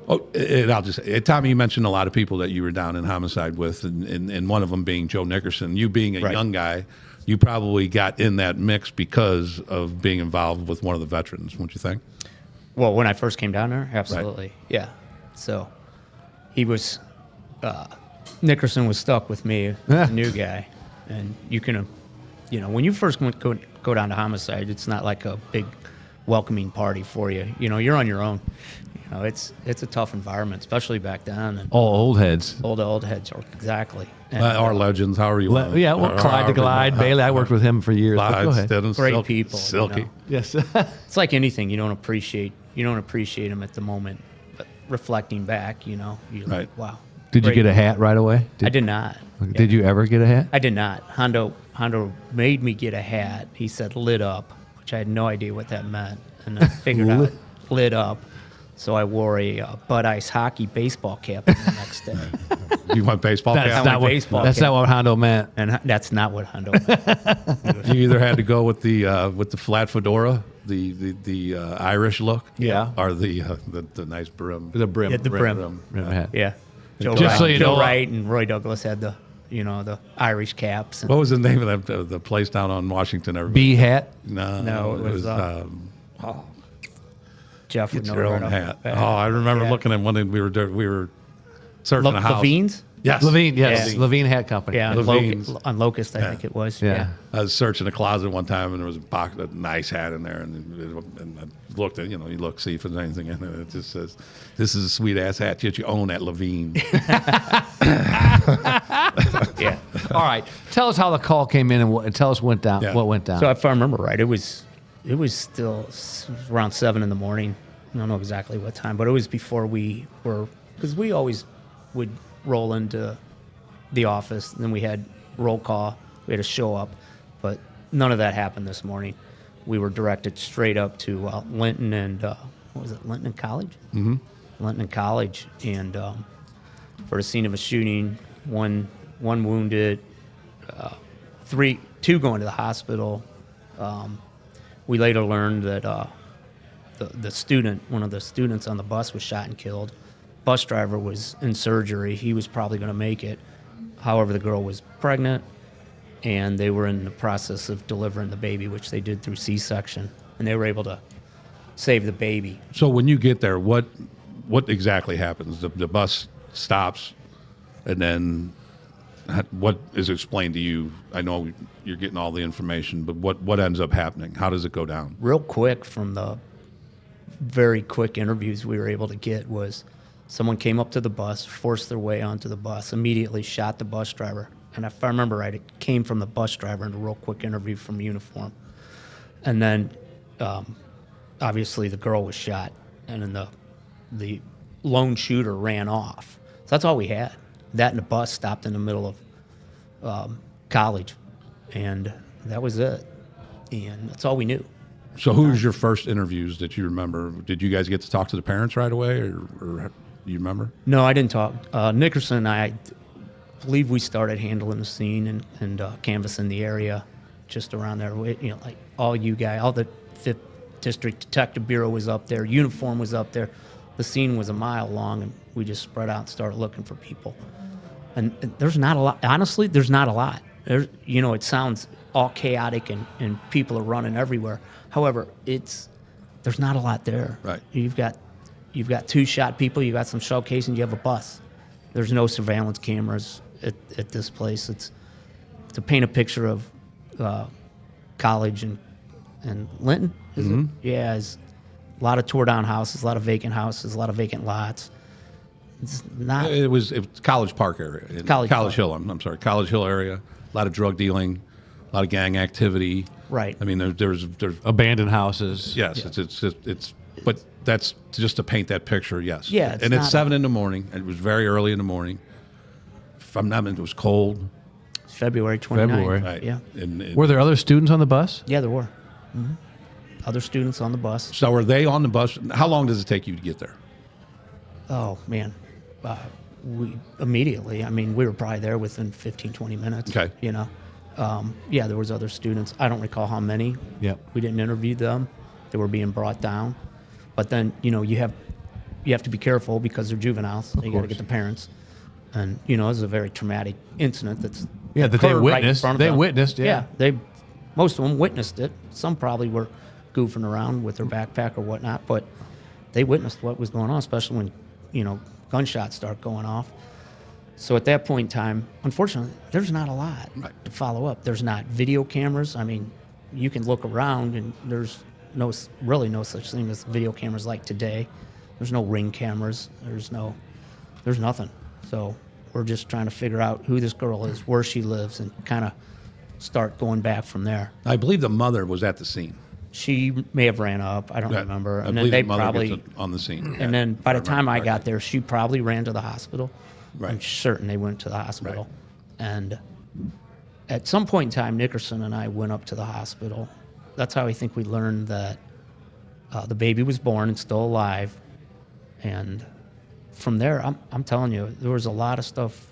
Oh, and I'll just say, Tommy, you mentioned a lot of people that you were down in homicide with, and one of them being Joe Nickerson. You being a Right. young guy, you probably got in that mix because of being involved with one of the veterans, wouldn't you think? Well, when I first came down there, absolutely. Yeah. So he was, Nickerson was stuck with me, Yeah. a new guy. And you can, when you first go down to homicide, it's not like a big welcoming party for you. You know, you're on your own. You know, it's a tough environment, especially back then. And All old heads. old heads are exactly. And, Our legends, however you want. Yeah, well, Clyde the Glide, Bailey. I worked with him for years. But go ahead. Great people, you Silky. know. Yes. It's like anything, you don't appreciate them at the moment, but reflecting back, you know, you're Right. like, wow. Did you great. get a hat right away? I did not. Did you ever get a hat? I did not. Hondo made me get a hat. He said lit up, which I had no idea what that meant, and I figured out lit up. So I wore a Bud Ice hockey baseball cap the next day, You want baseball That's cap? not what. baseball That's cap. not what Hondo meant. and that's not what Hondo meant. You either had to go with the flat fedora, the Irish look, Yeah. or the nice brim. The brim. Yeah, the brim. Brim hat. Yeah. Joe Just Wright, so you Joe know- Wright and Roy Douglas had the Irish caps. And What was the name of the place down on Washington? Everybody? B hat. No, it was, Jeff would Get know your right own off hat. the Oh, bat. I remember Yeah. looking at one. And we were searching a house. Levine's? Yes, Levine. Yes. Yeah. Levine Hat Company. Yeah, on Levine's. Locust, I think it was. Yeah. I was searching a closet one time, and there was a nice hat in there, and I looked at, you look, see if there's anything in it. It just says, "This is a sweet ass hat that you own at Levine." Yeah. All right. Tell us how the call came in and tell us what went down. Yeah. What went down. So if I remember right, it was still around 7 in the morning. I don't know exactly what time, but it was before we were, because we always would roll into the office, and then we had roll call, we had to show up, but none of that happened this morning. We were directed straight up to Linton and what was it, Linton College? Mm-hmm. Linton College, and for the scene of a shooting, one wounded, two going to the hospital. We later learned that one of the students on the bus was shot and killed. Bus driver was in surgery. He was probably going to make it. However, the girl was pregnant, and they were in the process of delivering the baby, which they did through C-section, and they were able to save the baby. So when you get there, what exactly happens? The bus stops, and then what is explained to you? I know you're getting all the information, but what ends up happening? How does it go down? Real quick, from the very quick interviews we were able to get, was someone came up to the bus, forced their way onto the bus, immediately shot the bus driver. And if I remember right, it came from the bus driver in a real quick interview from uniform. And then, obviously, the girl was shot, and then the lone shooter ran off. So that's all we had. That and the bus stopped in the middle of college, and that was it. And that's all we knew. So who was your first interviews that you remember? Did you guys get to talk to the parents right away, or you remember? No, I didn't talk. Nickerson and I believe we started handling the scene and canvassing the area just around there. Like all you guys, all the 5th District Detective Bureau was up there, uniform was up there. The scene was a mile long, and we just spread out and started looking for people. And there's not a lot. Honestly, there's not a lot. It sounds all chaotic and people are running everywhere. However, there's not a lot there. Right. You've got 2 shot people. You got some shell casing. You have a bus. There's no surveillance cameras at this place. It's to paint a picture of college and Linton. Is it? Yeah, it's a lot of tore down houses, a lot of vacant houses, a lot of vacant lots. It's not. It was College Park area. College Park. Hill. I'm sorry, College Hill area. A lot of drug dealing, a lot of gang activity. Right. I mean, there's Abandoned houses. yes, it's but that's just to paint that picture. Yes. Yeah, it's and it's not 7 in the morning. It was very early in the morning. If I'm not, it was cold. February 29th. February. Right. Yeah. And Were there other students on the bus? Yeah, there were. Other students on the bus. so were they on the bus? How long does it take you to get there? Oh, man. We immediately, we were probably there within 15, 20 minutes. Okay. Yeah, there was other students. I don't recall how many. Yep. We didn't interview them. They were being brought down. But then, you have to be careful because they're juveniles. You got to course. get the parents. And, it was a very traumatic incident that They occurred right in witnessed. front of They them. witnessed. Yeah. Most of them witnessed it. Some probably were goofing around with their backpack or whatnot, but they witnessed what was going on, especially when, gunshots start going off. So at that point in time, unfortunately, there's not a lot to follow up. There's not video cameras. You can look around and there's really no such thing as video cameras like today. There's no Ring cameras. There's nothing. So we're just trying to figure out who this girl is, where she lives, and kind of start going back from there. I believe the mother was at the scene. She may have ran up. I don't remember. I And then believe they the mother probably gets on the scene. And then by the time I got there, she probably ran to the hospital. Right. I'm certain they went to the hospital. And at some point in time, Nickerson and I went up to the hospital. That's how I think we learned that the baby was born and still alive. And from there, I'm telling you, there was a lot of stuff.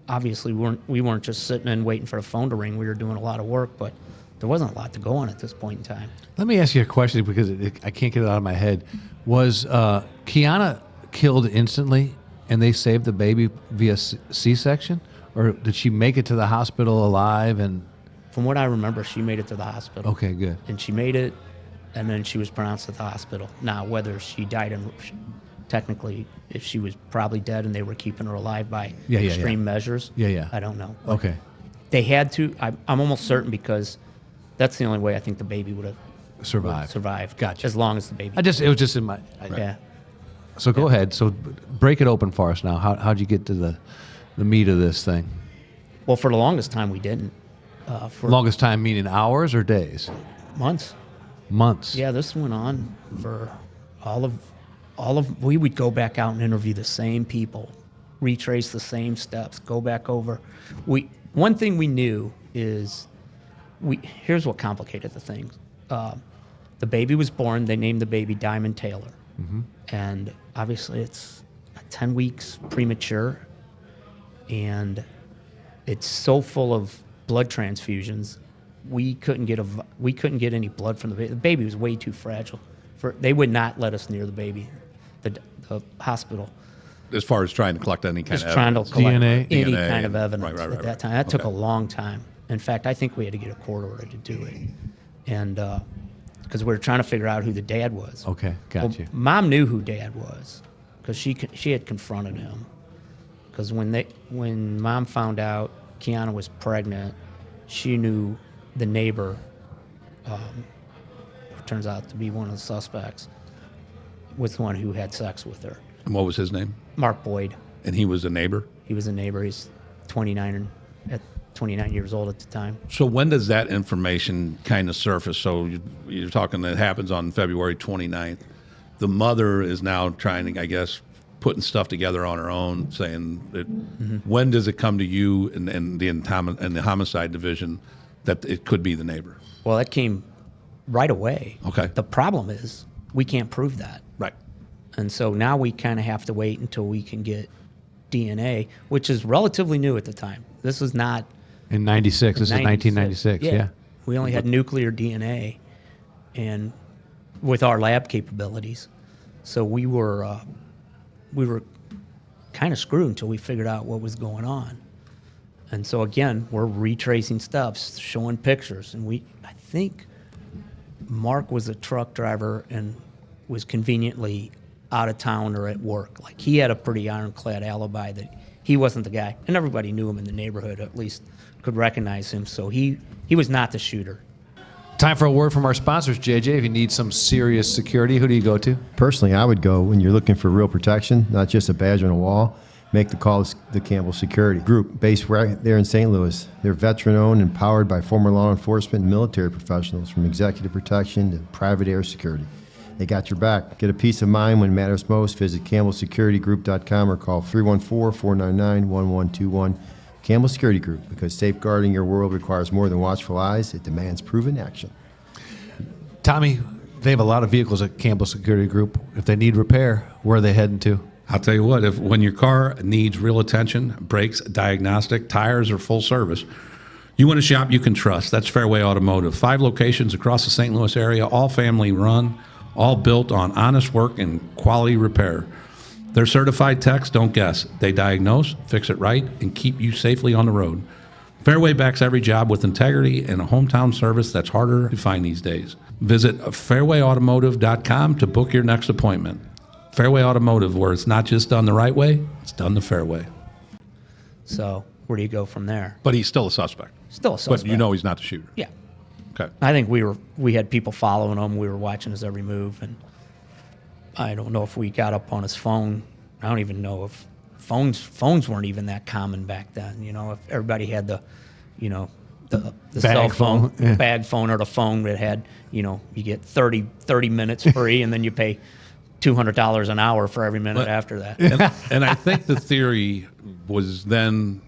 Obviously, we weren't just sitting and waiting for the phone to ring. We were doing a lot of work, but there wasn't a lot to go on at this point in time. Let me ask you a question because I can't get it out of my head. Was Kyunia killed instantly and they saved the baby via C-section? Or did she make it to the hospital alive? And From what I remember, she made it to the hospital. okay, good. And she made it, and then she was pronounced at the hospital. Now, whether she died in, technically, if she was probably dead and they were keeping her alive by extreme measures, I don't know. But Okay. they had to. I'm almost certain because that's the only way I think the baby would have survived. Gotcha. As long as the baby. It was just in my. Yeah. So go ahead. So break it open for us now. How'd you get to the meat of this thing? Well, for the longest time, we didn't. For Longest time meaning hours or days? months. Months. Yeah, this went on for all of. We would go back out and interview the same people, retrace the same steps, go back over. One thing we knew is here's what complicated the thing. The baby was born. They named the baby Diamond Taylor, and obviously it's 10 weeks premature, and it's so full of blood transfusions. We couldn't get any blood from the baby. The baby was way too fragile. They would not let us near the baby, the hospital. As far as trying to collect any kind Just of trying to evidence. collect DNA? any DNA, kind of evidence right, at that right. time. That took a Okay. long time. In fact, I think we had to get a court order to do it, and because we were trying to figure out who the dad was. Okay, got Well, you. Mom knew who Dad was because she had confronted him. Because when Mom found out Kyunia was pregnant, she knew the neighbor, who turns out to be one of the suspects, was the one who had sex with her. And what was his name? Mark Boyd. And he was a neighbor? He was a neighbor. He's 29 years old at the time. So when does that information kind of surface? So you're talking that happens on February 29th. The mother is now trying to, I guess, putting stuff together on her own, saying that when does it come to you and the homicide division that it could be the neighbor? Well, that came right away. Okay. The problem is we can't prove that. Right. And so now we kind of have to wait until we can get DNA, which is relatively new at the time. This is not In 96. This is 1996. Yeah. We only had nuclear DNA and with our lab capabilities. So we were kind of screwed until we figured out what was going on. And so again, we're retracing steps, showing pictures, and I think Mark was a truck driver and was conveniently out of town or at work. Like he had a pretty ironclad alibi that he wasn't the guy, and everybody knew him in the neighborhood, at least could recognize him. So he was not the shooter. Time for a word from our sponsors, JJ. If you need some serious security, who do you go to? Personally, I would go when you're looking for real protection, not just a badge on a wall. Make the call to the Campbell Security Group, based right there in St. Louis. They're veteran-owned and powered by former law enforcement and military professionals, from executive protection to private air security. They got your back. Get a peace of mind when it matters most. Visit CampbellSecurityGroup.com or call 314-499-1121. Campbell Security Group, because safeguarding your world requires more than watchful eyes. It demands proven action. Tommy, they have a lot of vehicles at Campbell Security Group. If they need repair, where are they heading to? I'll tell you what, when your car needs real attention, brakes, diagnostic, tires, or full service, you want a shop you can trust. That's Fairway Automotive. 5 locations across the St. Louis area, all family run, all built on honest work and quality repair. Their certified techs don't guess. They diagnose, fix it right, and keep you safely on the road. Fairway backs every job with integrity and a hometown service that's harder to find these days. Visit fairwayautomotive.com to book your next appointment. Fairway Automotive, where it's not just done the right way, it's done the fair way. So where do you go from there? But he's still a suspect. Still a suspect. But you know he's not the shooter. Yeah. Okay. I think we had people following him. We were watching his every move, and I don't know if we got up on his phone. I don't even know if phones weren't even that common back then. You know, if everybody had the the cell phone, phone, yeah. bag phone, or the phone that had, you get 30 minutes free, and then you pay $200 an hour for every minute after that. And I think the theory was then,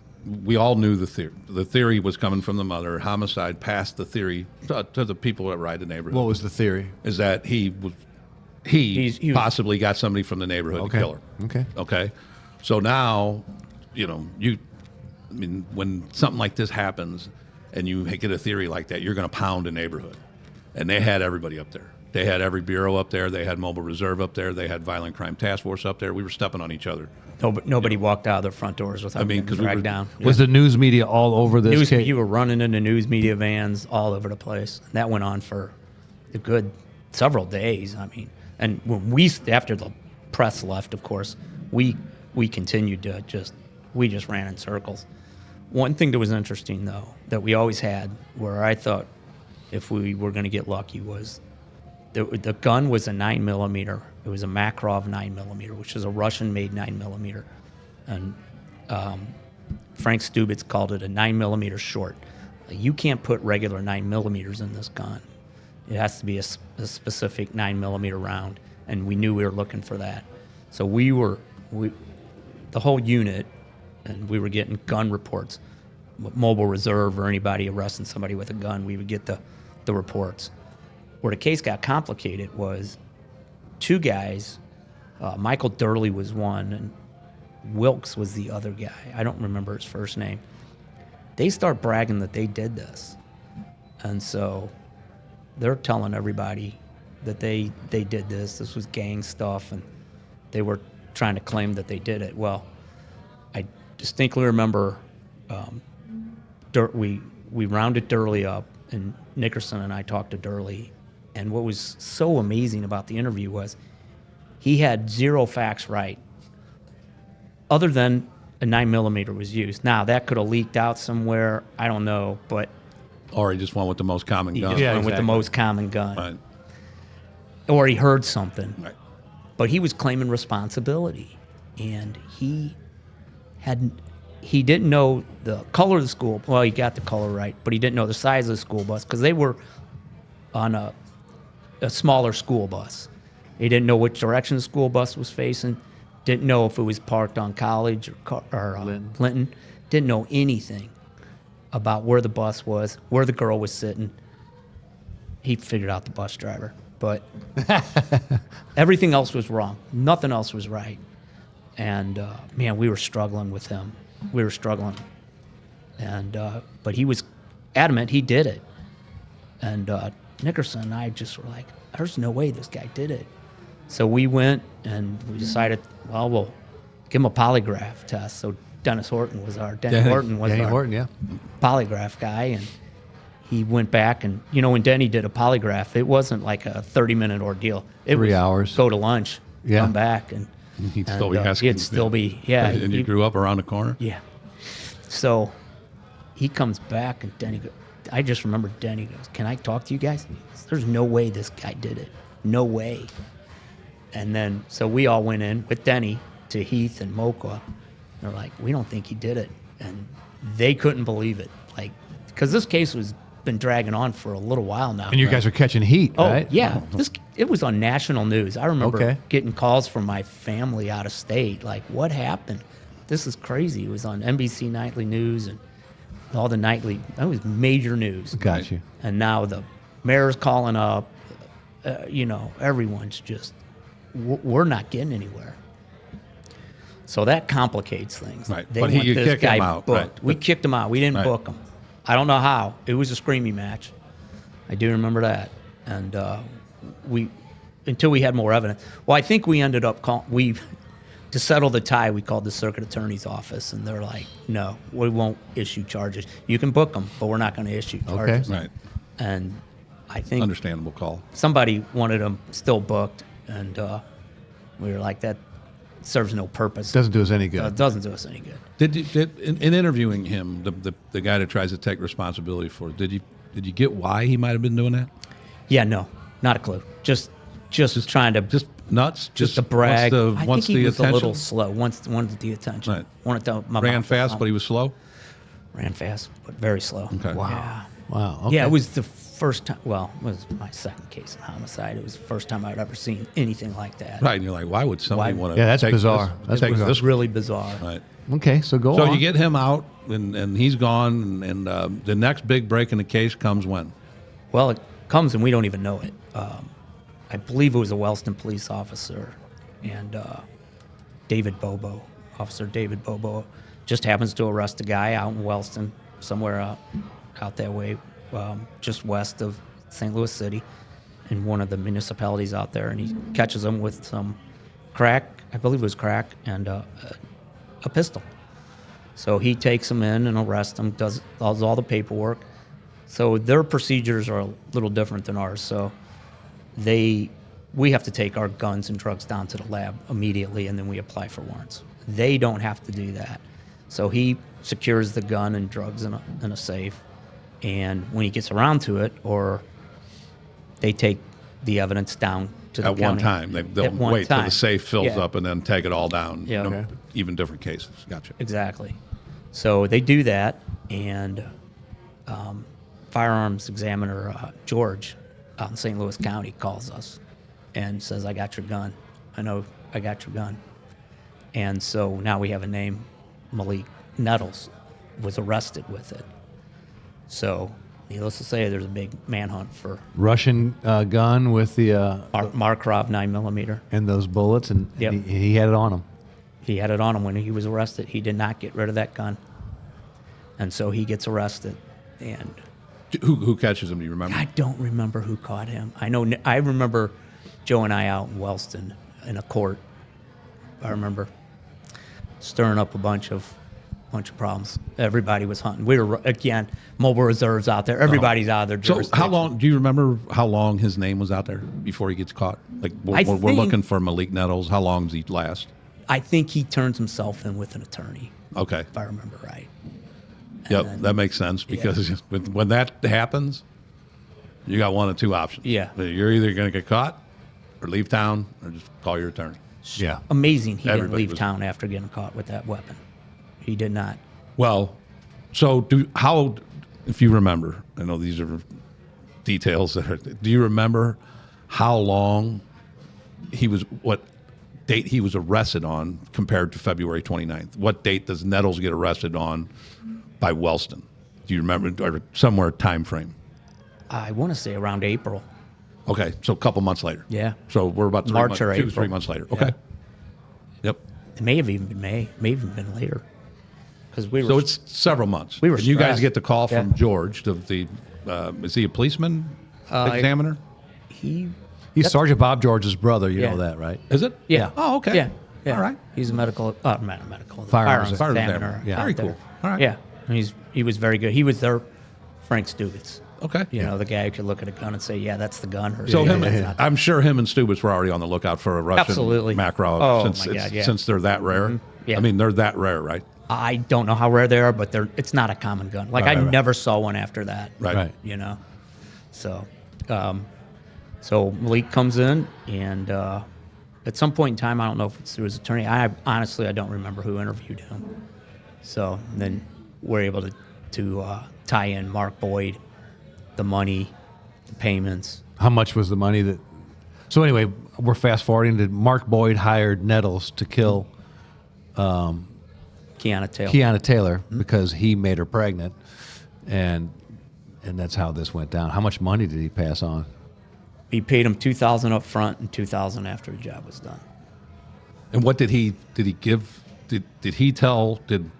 we all knew the theory. The theory was coming from the mother. Homicide passed the theory to the people that ride the neighborhood. What was the theory? Is that he was possibly got somebody from the neighborhood to kill her. Okay. Okay. So now, when something like this happens and you get a theory like that, you're going to pound a neighborhood. And they had everybody up there. They had every bureau up there. They had mobile reserve up there. They had violent crime task force up there. We were stepping on each other. Nobody walked out of their front doors without being dragged down. Was the news media all over this case? You were running into news media vans all over the place. And that went on for a good several days. And when after the press left, of course, we continued to just ran in circles. One thing that was interesting, though, that we always had, where I thought if we were going to get lucky, was the gun was a 9mm. It was a Makarov 9mm, which is a Russian-made 9mm. And Frank Stubitz called it a 9mm short. You can't put regular 9mm in this gun. It has to be a specific 9mm round, and we knew we were looking for that. So the whole unit, and we were getting gun reports. Mobile reserve or anybody arresting somebody with a gun, we would get the reports. Where the case got complicated was two guys. Michael Durley was one, and Wilkes was the other guy. I don't remember his first name. They start bragging that they did this. And so they're telling everybody that they did this. This was gang stuff, and they were trying to claim that they did it. Well, I distinctly remember we rounded Durley up, and Nickerson and I talked to Durley. And what was so amazing about the interview was he had zero facts right, other than a 9mm was used. Now, that could have leaked out somewhere. I don't know, but Or he just went with the most common he gun. just went with the most common gun. Right. Or he heard something. Right. But he was claiming responsibility, and he didn't know the color of the school. Well, he got the color right, but he didn't know the size of the school bus because they were on a smaller school bus. He didn't know which direction the school bus was facing. Didn't know if it was parked on College or Clinton. Didn't know anything about where the bus was, where the girl was sitting. He figured out the bus driver, but everything else was wrong. Nothing else was right. And man, we were struggling with him. We were struggling, and but he was adamant he did it. And Nickerson and I just were like, "There's no way this guy did it." So we went and we decided, well, we'll give him a polygraph test. So Denny Horton was our polygraph guy, and he went back and when Denny did a polygraph, it wasn't like a 30-minute ordeal. It 3 was hours. Go to lunch, come back, and He'd still be asking. He'd still be, yeah. And you grew up around the corner? Yeah. So he comes back, and Denny I just remember Denny goes, "Can I talk to you guys?" He goes, "There's no way this guy did it. No way." And then, so we all went in with Denny to Heath and Mocha. They're like, "We don't think he did it." And they couldn't believe it. Like, because this case was been dragging on for a little while now. And you guys are catching heat, right? Oh, yeah. It was on national news. I remember getting calls from my family out of state, like, "What happened? This is crazy." It was on NBC Nightly News and all the nightly. That was major news. Got you. And now the mayor's calling up. Everyone's just, we're not getting anywhere. So that complicates things. Right. They But want you this kick guy him out. booked. Right. We kicked him out. We didn't Right. book him. I don't know how. It was a screaming match. I do remember that. And until we had more evidence. Well, I think we ended up to settle the tie, we called the circuit attorney's office, and they're like, "No, we won't issue charges. You can book them, but we're not going to issue charges." Right. And I think Understandable call. somebody wanted them still booked, and we were like, "That serves no purpose. Doesn't do us any good. It doesn't do us any good." In interviewing him, the guy that tries to take responsibility for it, did Did you get why he might have been doing that? Yeah, no, not a clue. Just trying to Just nuts? just to brag. Once I once think he the was attention? a little slow. Wanted the attention. Right. Wanted to, my Ran mouth was fast, on. but he was slow? Ran fast, but very slow. Okay. Wow. Yeah. Wow. Okay. Yeah, it was the first time. Well, it was my second case of homicide. It was the first time I'd ever seen anything like that. Right, and you're like, why would somebody Why- want to Yeah, that's take bizarre. This, That's take bizarre. this? It's really bizarre. Right. Okay, so go So on. you get him out, and he's gone, and the next big break in the case comes when? Well, it comes and we don't even know it. I believe it was a Wellston police officer, and Officer David Bobo, just happens to arrest a guy out in Wellston, somewhere out that way, just west of St. Louis City, in one of the municipalities out there, and he catches him with some crack, I believe it was crack, and a pistol. So he takes him in and arrests him, does all the paperwork. So their procedures are a little different than ours. So we have to take our guns and drugs down to the lab immediately, and then we apply for warrants. They don't have to do that. So he secures the gun and drugs in a safe, and when he gets around to it, or they take the evidence down to the At one county. time. They'll At one wait till time. the safe fills Yeah. up and then take it all down. Yeah. Okay. Even different cases. Gotcha. Exactly. So they do that, and firearms examiner George out in St. Louis County calls us and says, I got your gun. I know I got your gun. And so now we have a name. Malik Nettles was arrested with it. So needless to say, there's a big manhunt for Russian gun with the Markov 9mm. and those bullets, and Yep. he had it on him. He had it on him when he was arrested. He did not get rid of that gun. And so he gets arrested. And Who catches him? Do you remember? I don't remember who caught him. I remember Joe and I out in Wellston in a court. I remember stirring up a bunch of problems. Everybody was hunting. We were, again, mobile reserves out there. Everybody's out of their So jurisdiction. how long? Do you remember how long his name was out there before he gets caught? Like we're think- looking for Malik Nettles. How long does he last? I think he turns himself in with an attorney, Okay. if I remember right. Yep, then- that makes sense because when that happens, you got one of two options. Yeah. You're either going to get caught or leave town or just call your attorney. Yeah. Amazing he didn't Everybody leave was- town after getting caught with that weapon. He did not. Well, so if you remember, I know these are details do you remember how long what date he was arrested on compared to February 29th? What date does Nettles get arrested on by Wellston? Do you remember, or somewhere time frame? I want to say around April. Okay, so a couple months later. Yeah. So we're about March or 2 to 3 April. months later. Yeah. Okay. Yep. It may have even been May. May have even been later. Because we were. So it's several months. We were And you guys stressed. get the call from Yeah. George, is he a policeman, examiner? he. He's Sergeant Bob George's brother. You Yeah. know that, right? Is it? Yeah. Oh, okay. Yeah. Yeah. All right. He's a medical, not medical, Firearms examiner. examiner. Yeah. out Very there. cool. All right. Yeah. And he was very good. He was their Frank Stubitz. Okay. You know, the guy who could look at a gun and say, yeah, that's the gun. Or So yeah, him, that's not the I'm sure him and Stubitz were already on the lookout for a Russian Absolutely. Makarov Oh, since my God, yeah. since they're that rare. Yeah. I mean, they're that rare, right? I don't know how rare they are, but it's not a common gun. Like, Right, I right. never saw one after that. Right. Right. You know? So, so Malik comes in, and at some point in time, I don't know if it's through his attorney. I don't remember who interviewed him. So then we're able to tie in Mark Boyd, the money, the payments. How much was the money that? So anyway, we're fast forwarding to Mark Boyd hired Nettles to kill Kyunia Taylor. Kyunia Taylor because he made her pregnant, and that's how this went down. How much money did he pass on? He paid him $2,000 up front and $2,000 after the job was done. And what did he give? Did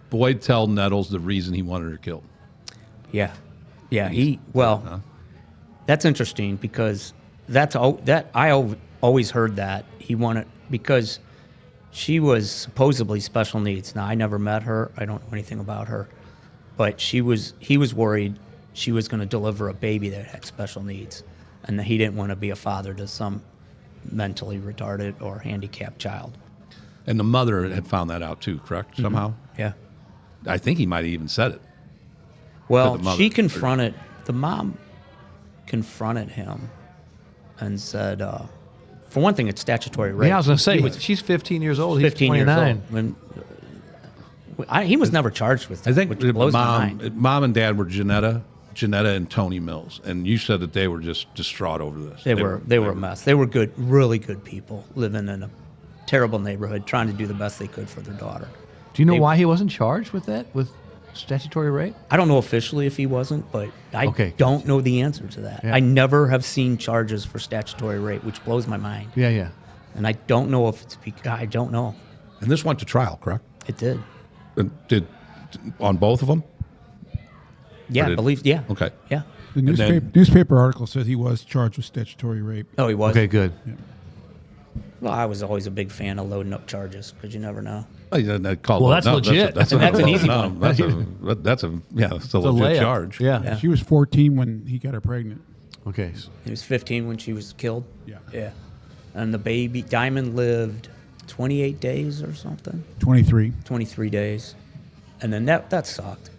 Boyd tell Nettles the reason he wanted her killed? Yeah, that's interesting because I always heard that he wanted, because she was supposedly special needs. Now, I never met her. I don't know anything about her, but he was worried she was going to deliver a baby that had special needs, and that he didn't want to be a father to some mentally retarded or handicapped child. And the mother had found that out too, correct? Somehow, Yeah. I think he might have even said it. Well, the mother. she confronted the mom. confronted him and said, for one thing, it's statutory rape. Yeah, I was going to say, He was she's 15 years old. He's 15 years 29. old. He was never charged with that, I think which blows my mind. mom and dad were Janetta and Tony Mills, and you said that they were just distraught over this. They were a mess. They were good, really good people living in a terrible neighborhood, trying to do the best they could for their daughter. Do you know why he wasn't charged with that, with statutory rape? I don't know officially if he wasn't, but I Okay. don't know the answer to that. Yeah. I never have seen charges for statutory rape, which blows my mind. Yeah, yeah. And I don't know if it's I don't know. And this went to trial, correct? It did. And did on both of them? Yeah, Or I believe. Yeah. Okay. Yeah. The And then- newspaper article said he was charged with statutory rape. Oh, he was. Okay, good. Well, I was always a big fan of loading up charges because you never know. Oh, yeah, Well, that's legit. That's an easy one. That's a It's a legit layup. charge. Yeah. Yeah. She was 14 when he got her pregnant. Okay. He was 15 when she was killed. Yeah. Yeah. And the baby, Diamond, lived 28 days or something, 23. 23 days. And then that sucked.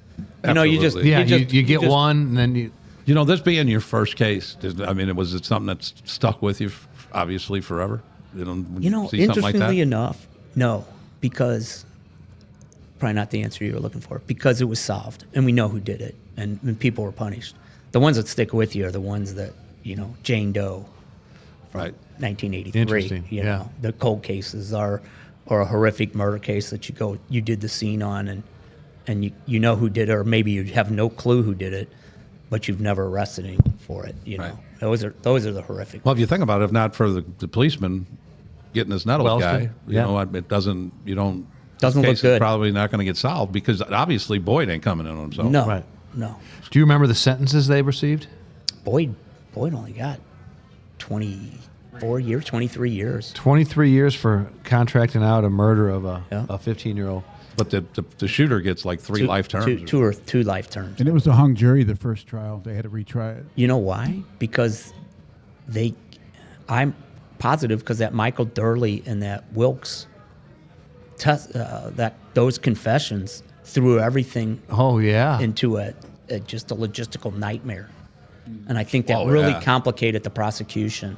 You know, you just. Absolutely. Yeah, just- you get just- one, and then you. You know, this being your first case, I mean, was it something that's stuck with you, obviously, forever? When You know, see something like interestingly that? enough, no, because probably not the answer you were looking for, because it was solved and we know who did it and people were punished. The ones that stick with you are the ones that, you know, Jane Doe from Right. 1983. Interesting, You yeah. know, the cold cases are, or a horrific murder case that you did the scene on and you know who did it, or maybe you have no clue who did it, but you've never arrested anyone for it. You know, Right. those are the horrific. Well, if you think about it, if not for the policeman getting this Nettles Wellston, guy, yeah. you know, it doesn't, you don't. Doesn't this look case good. Is probably not going to get solved because obviously Boyd ain't coming in on himself. No, Right. no. Do you remember the sentences they received? Boyd only got 24 years, 23 years. 23 years for contracting out a murder of a Yeah. 15-year-old. But the shooter gets like three life terms. Two life terms. And it was a hung jury the first trial. They had to retry it. You know why? Because I'm positive because that Michael Durley and that Wilkes those confessions threw everything Oh, yeah. into just a logistical nightmare. And I think that Oh, really yeah. complicated the prosecution.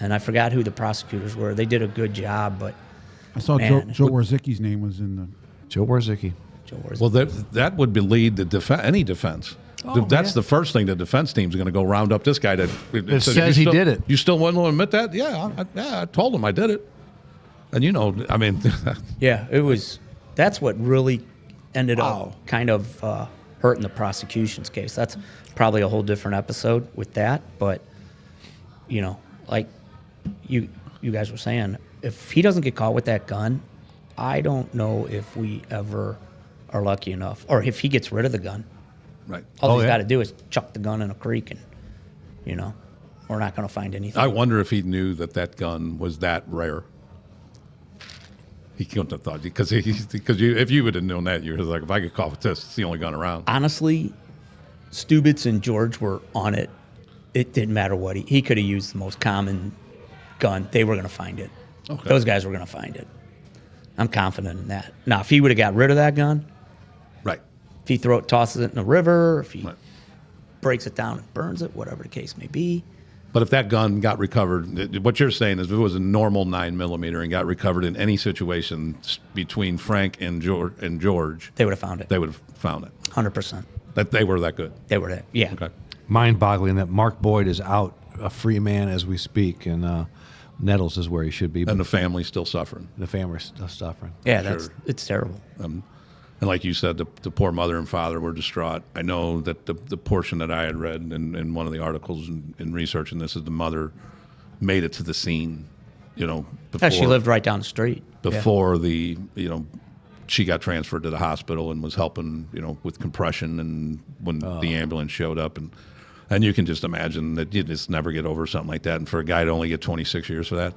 And I forgot who the prosecutors were. They did a good job, but I saw Man. Joe Warzicki's name was in the. Joe Warzicki. Joe Warzicki. Well, that would lead the any defense. That's yeah. the first thing the defense team's going to go round up this guy that says he did it. You still want to admit that? Yeah, I told him I did it. And you know, I mean, Yeah, that's what really ended Wow. up kind of hurting the prosecution's case. That's probably a whole different episode with that. But, you know, like you guys were saying, if he doesn't get caught with that gun, I don't know if we ever are lucky enough, or if he gets rid of the gun. right. All Oh, he's yeah. got to do is chuck the gun in a creek and, you know, we're not going to find anything. I wonder if he knew that gun was that rare. He couldn't have thought because if you would have known that, you're like, if I get caught with this, it's the only gun around. Honestly, Stubitz and George were on it. It didn't matter what he could have used the most common gun. They were going to find it. Okay. Those guys were going to find it. I'm confident in that. Now, if he would have got rid of that gun, Right. if he tosses it in the river, if he Right. breaks it down and burns it, whatever the case may be, But if that gun got recovered, what you're saying is if it was a normal 9mm and got recovered in any situation between Frank and George, they would have found it. they would have found it. 100%. That they were that good. They were there. Yeah. Okay. Mind-boggling that Mark Boyd is out, a free man as we speak, and Nettles is where he should be. And the family's still suffering. the family's still suffering. Yeah, Sure. it's terrible. And like you said, the poor mother and father were distraught. I know that the portion that I had read in one of the articles in researching this is the mother made it to the scene, you know, before, Yeah, she lived right down the street. Yeah. before she got transferred to the hospital and was helping, you know, with compression and when the ambulance showed up. And you can just imagine that you just never get over something like that. And for a guy to only get 26 years for that,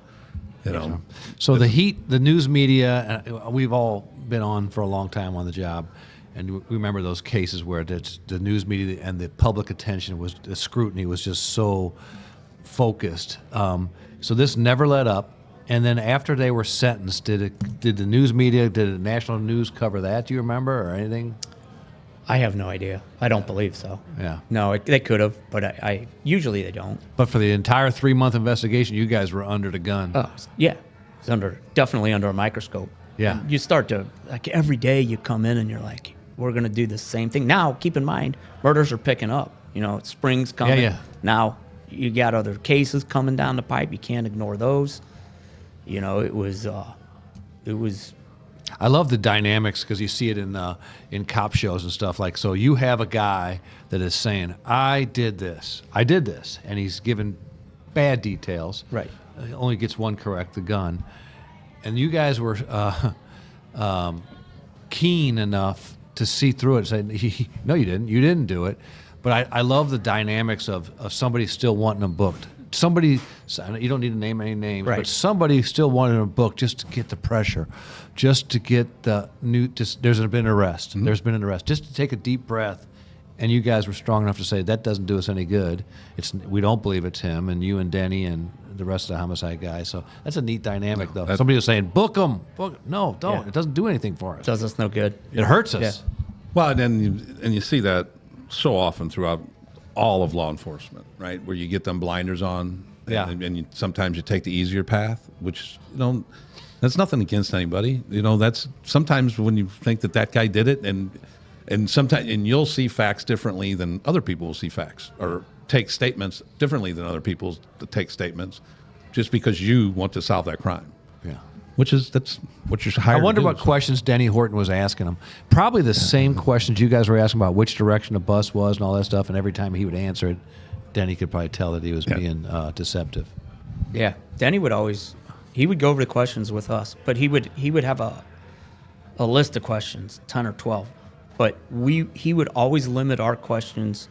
you know. So the news media, we've all been on for a long time on the job, and we remember those cases where the news media and the public attention the scrutiny was just so focused. So this never let up. And then after they were sentenced, did the news media, did the national news cover that? Do you remember or anything? I have no idea. I don't believe so. Yeah. No, they could have, but I usually they don't. But for the entire 3-month investigation, you guys were under the gun. Oh, yeah. It's definitely under a microscope. Yeah. You start to, like, every day you come in and you're like, we're going to do the same thing. Now, keep in mind, murders are picking up. You know, spring's coming. Yeah. Now, you got other cases coming down the pipe. You can't ignore those. You know, it was. I love the dynamics because you see it in cop shows and stuff. Like, so you have a guy that is saying, I did this, and he's given bad details. Right. He only gets one correct, the gun. And you guys were keen enough to see through it and say, no, you didn't do it. But I love the dynamics of somebody still wanting them booked. Somebody, you don't need to name any names, Right. but somebody still wanted them booked just to get the pressure, just to get there's been an arrest. Mm-hmm. There's been an arrest. Just to take a deep breath. And you guys were strong enough to say, that doesn't do us any good. We don't believe it's him, and you and Denny and the rest of the homicide guys. So that's a neat dynamic, though. Somebody was saying, book him. No, don't. Yeah. It doesn't do anything for us. Does us no good. It hurts us. Yeah. Well, and you see that so often throughout all of law enforcement, right? Where you get them blinders on, Yeah. and sometimes you take the easier path, which, you know, that's nothing against anybody. You know, that's sometimes when you think that guy did it, and sometimes you'll see facts differently than other people will see facts, or take statements differently than other people take statements, just because you want to solve that crime. Yeah. That's what you're hired I wonder to do. what questions Denny Horton was asking him. Probably the same questions you guys were asking about which direction the bus was and all that stuff. And every time he would answer it, Denny could probably tell that he was being deceptive. Yeah. Denny would he would go over the questions with us, but he would have a list of questions, 10 or 12. But he would always limit our questions.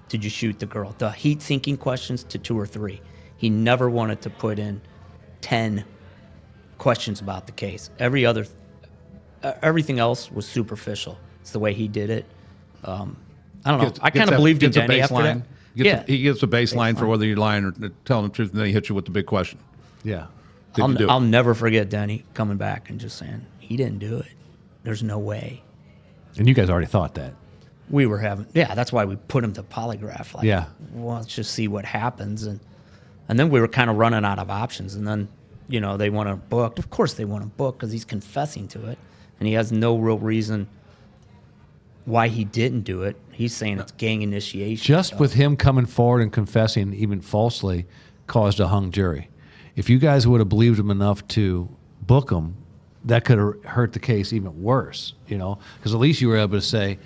Did you shoot the girl? The heat-sinking questions to 2 or 3. He never wanted to put in 10 questions about the case. Everything else was superficial. It's the way he did it. I don't know. I kind of believed in Denny after that. He gives a baseline for whether you're lying or telling the truth, and then he hits you with the big question. Yeah. I'll never forget Denny coming back and just saying, he didn't do it. There's no way. And you guys already thought that. We were that's why we put him to polygraph. Like, Yeah. well, let's just see what happens. And then we were kind of running out of options. And then, you know, they want him booked. Of course they want him booked because he's confessing to it. And he has no real reason why he didn't do it. He's saying it's gang initiation. Just with him coming forward and confessing, even falsely, caused a hung jury. If you guys would have believed him enough to book him, that could have hurt the case even worse, you know, because at least you were able to say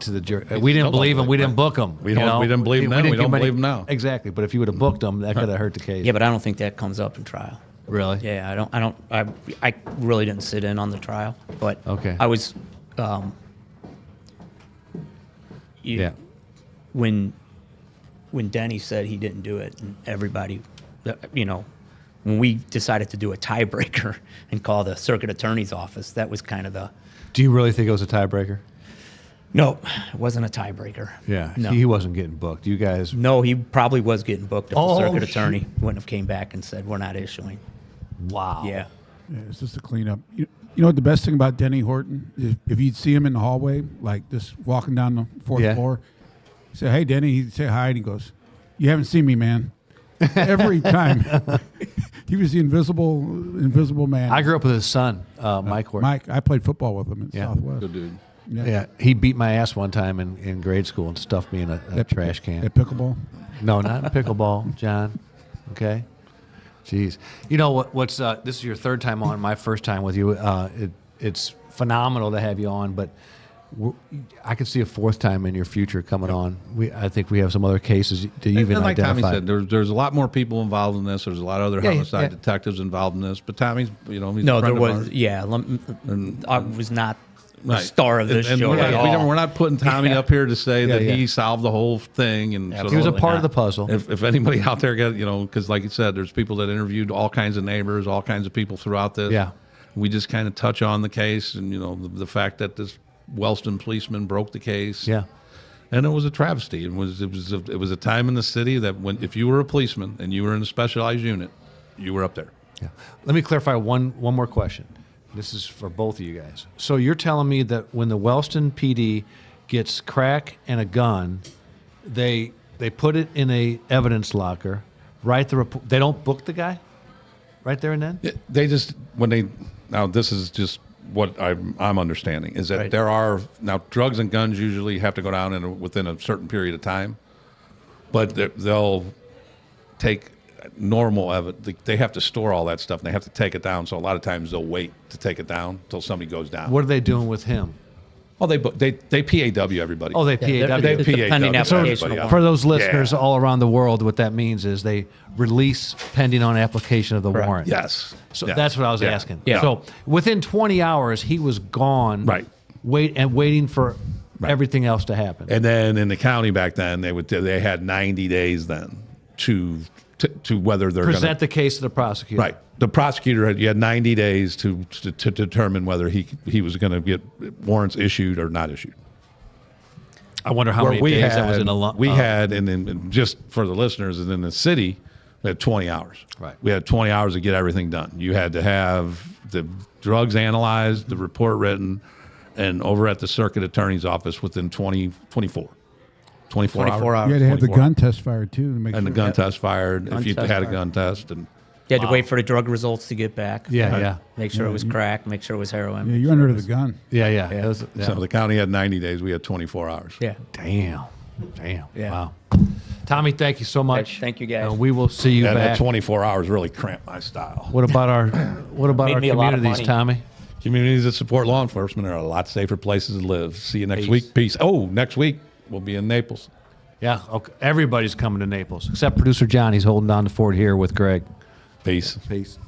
to the jury, we didn't believe him, we didn't book him. We didn't believe him then, we don't believe him now. Exactly, but if you would have booked him, that could have hurt the case. Yeah, but I don't think that comes up in trial. Really? Yeah, I really didn't sit in on the trial, but Okay. I was, Yeah. when Denny said he didn't do it, and everybody, you know, when we decided to do a tiebreaker and call the circuit attorney's office, that was kind of the. Do you really think it was a tiebreaker? No, it wasn't a tiebreaker. Yeah. No. He wasn't getting booked. You guys. No, he probably was getting booked if the circuit shoot. attorney wouldn't have came back and said, we're not issuing. Wow. Yeah. Yeah, it's just a cleanup. You know what the best thing about Denny Horton is? If you'd see him in the hallway, like just walking down the fourth Yeah. floor, say, "Hey, Denny," he'd say hi, and he goes, "You haven't seen me, man." Every time. He was the invisible man. I grew up with his son, Mike Horton. Mike, I played football with him in Yeah. Southwest. Good dude. Yeah. He beat my ass one time in grade school and stuffed me in a trash can. At pickleball. No, not in pickleball, John. Okay. Jeez. You know what's this is your third time on, my first time with you. It's phenomenal to have you on, but I could see a fourth time in your future coming on. I think we have some other cases that you've And like identified. Tommy said, there's a lot more people involved in this. There's a lot of other homicide detectives involved in this. But Tommy's, you know, he's No, a there friend of was, ours. yeah. I was not the Right. star of this And show we're at all. we're not putting Tommy up here to say that yeah. he solved the whole thing. And so He was a Absolutely part of not. the puzzle. if anybody out there got, you know, because like you said, there's people that interviewed all kinds of neighbors, all kinds of people throughout this. Yeah. We just kind of touch on the case and, you know, the fact that this Wellston policeman broke the case. Yeah. And it was a travesty. It was a time in the city that if you were a policeman and you were in a specialized unit, you were up there. Yeah. Let me clarify one more question. This is for both of you guys. So you're telling me that when the Wellston PD gets crack and a gun, they put it in a evidence locker, write the report. They don't book the guy right there and then? They just now this is just what I'm understanding is that Right. there are now drugs and guns usually have to go down within a certain period of time, but they'll take normal evidence. They have to store all that stuff and they have to take it down. So a lot of times they'll wait to take it down until somebody goes down. What are they doing with him? Oh, they PAW everybody. Oh, they PAW. They It's a pending PAW application. everybody out. For those listeners Yeah. all around the world, what that means is they release pending on application of the Correct. warrant. Yes. So Yeah. that's what I was Yeah. asking. Yeah. So within 20 hours, he was gone. Right. Waiting for Right. everything else to happen. And then in the county back then, they had 90 days then to whether they're going Present the case to the prosecutor. Right. The prosecutor you had 90 days to determine whether he was going to get warrants issued or not issued. I wonder how Where many days that was in a lump. We had, and then just for the listeners, and in the city, we had 20 hours. Right. We had 20 hours to get everything done. You had to have the drugs analyzed, the report written, and over at the circuit attorney's office within 24 hours. You had to have the 24. gun test fired too to make And sure. the gun test fired Gun if you test had a fired. gun test. And You had to wait for the drug results to get back. Yeah. Make sure it was crack. Make sure it was heroin. Yeah, make you're sure under it the was- gun. Yeah. It was- yeah. so the county had 90 days. We had 24 hours. Yeah. Damn. Yeah. Wow. Tommy, thank you so much. Thank you, guys. We will see you And that back. 24 hours really cramped my style. What about our Made me a lot of communities, money. Tommy? Communities that support law enforcement are a lot safer places to live. See you next Peace. week. Peace. Oh, next week we'll be in Naples. Yeah. Okay. Everybody's coming to Naples except producer John. He's holding down the fort here with Greg. Peace. Peace.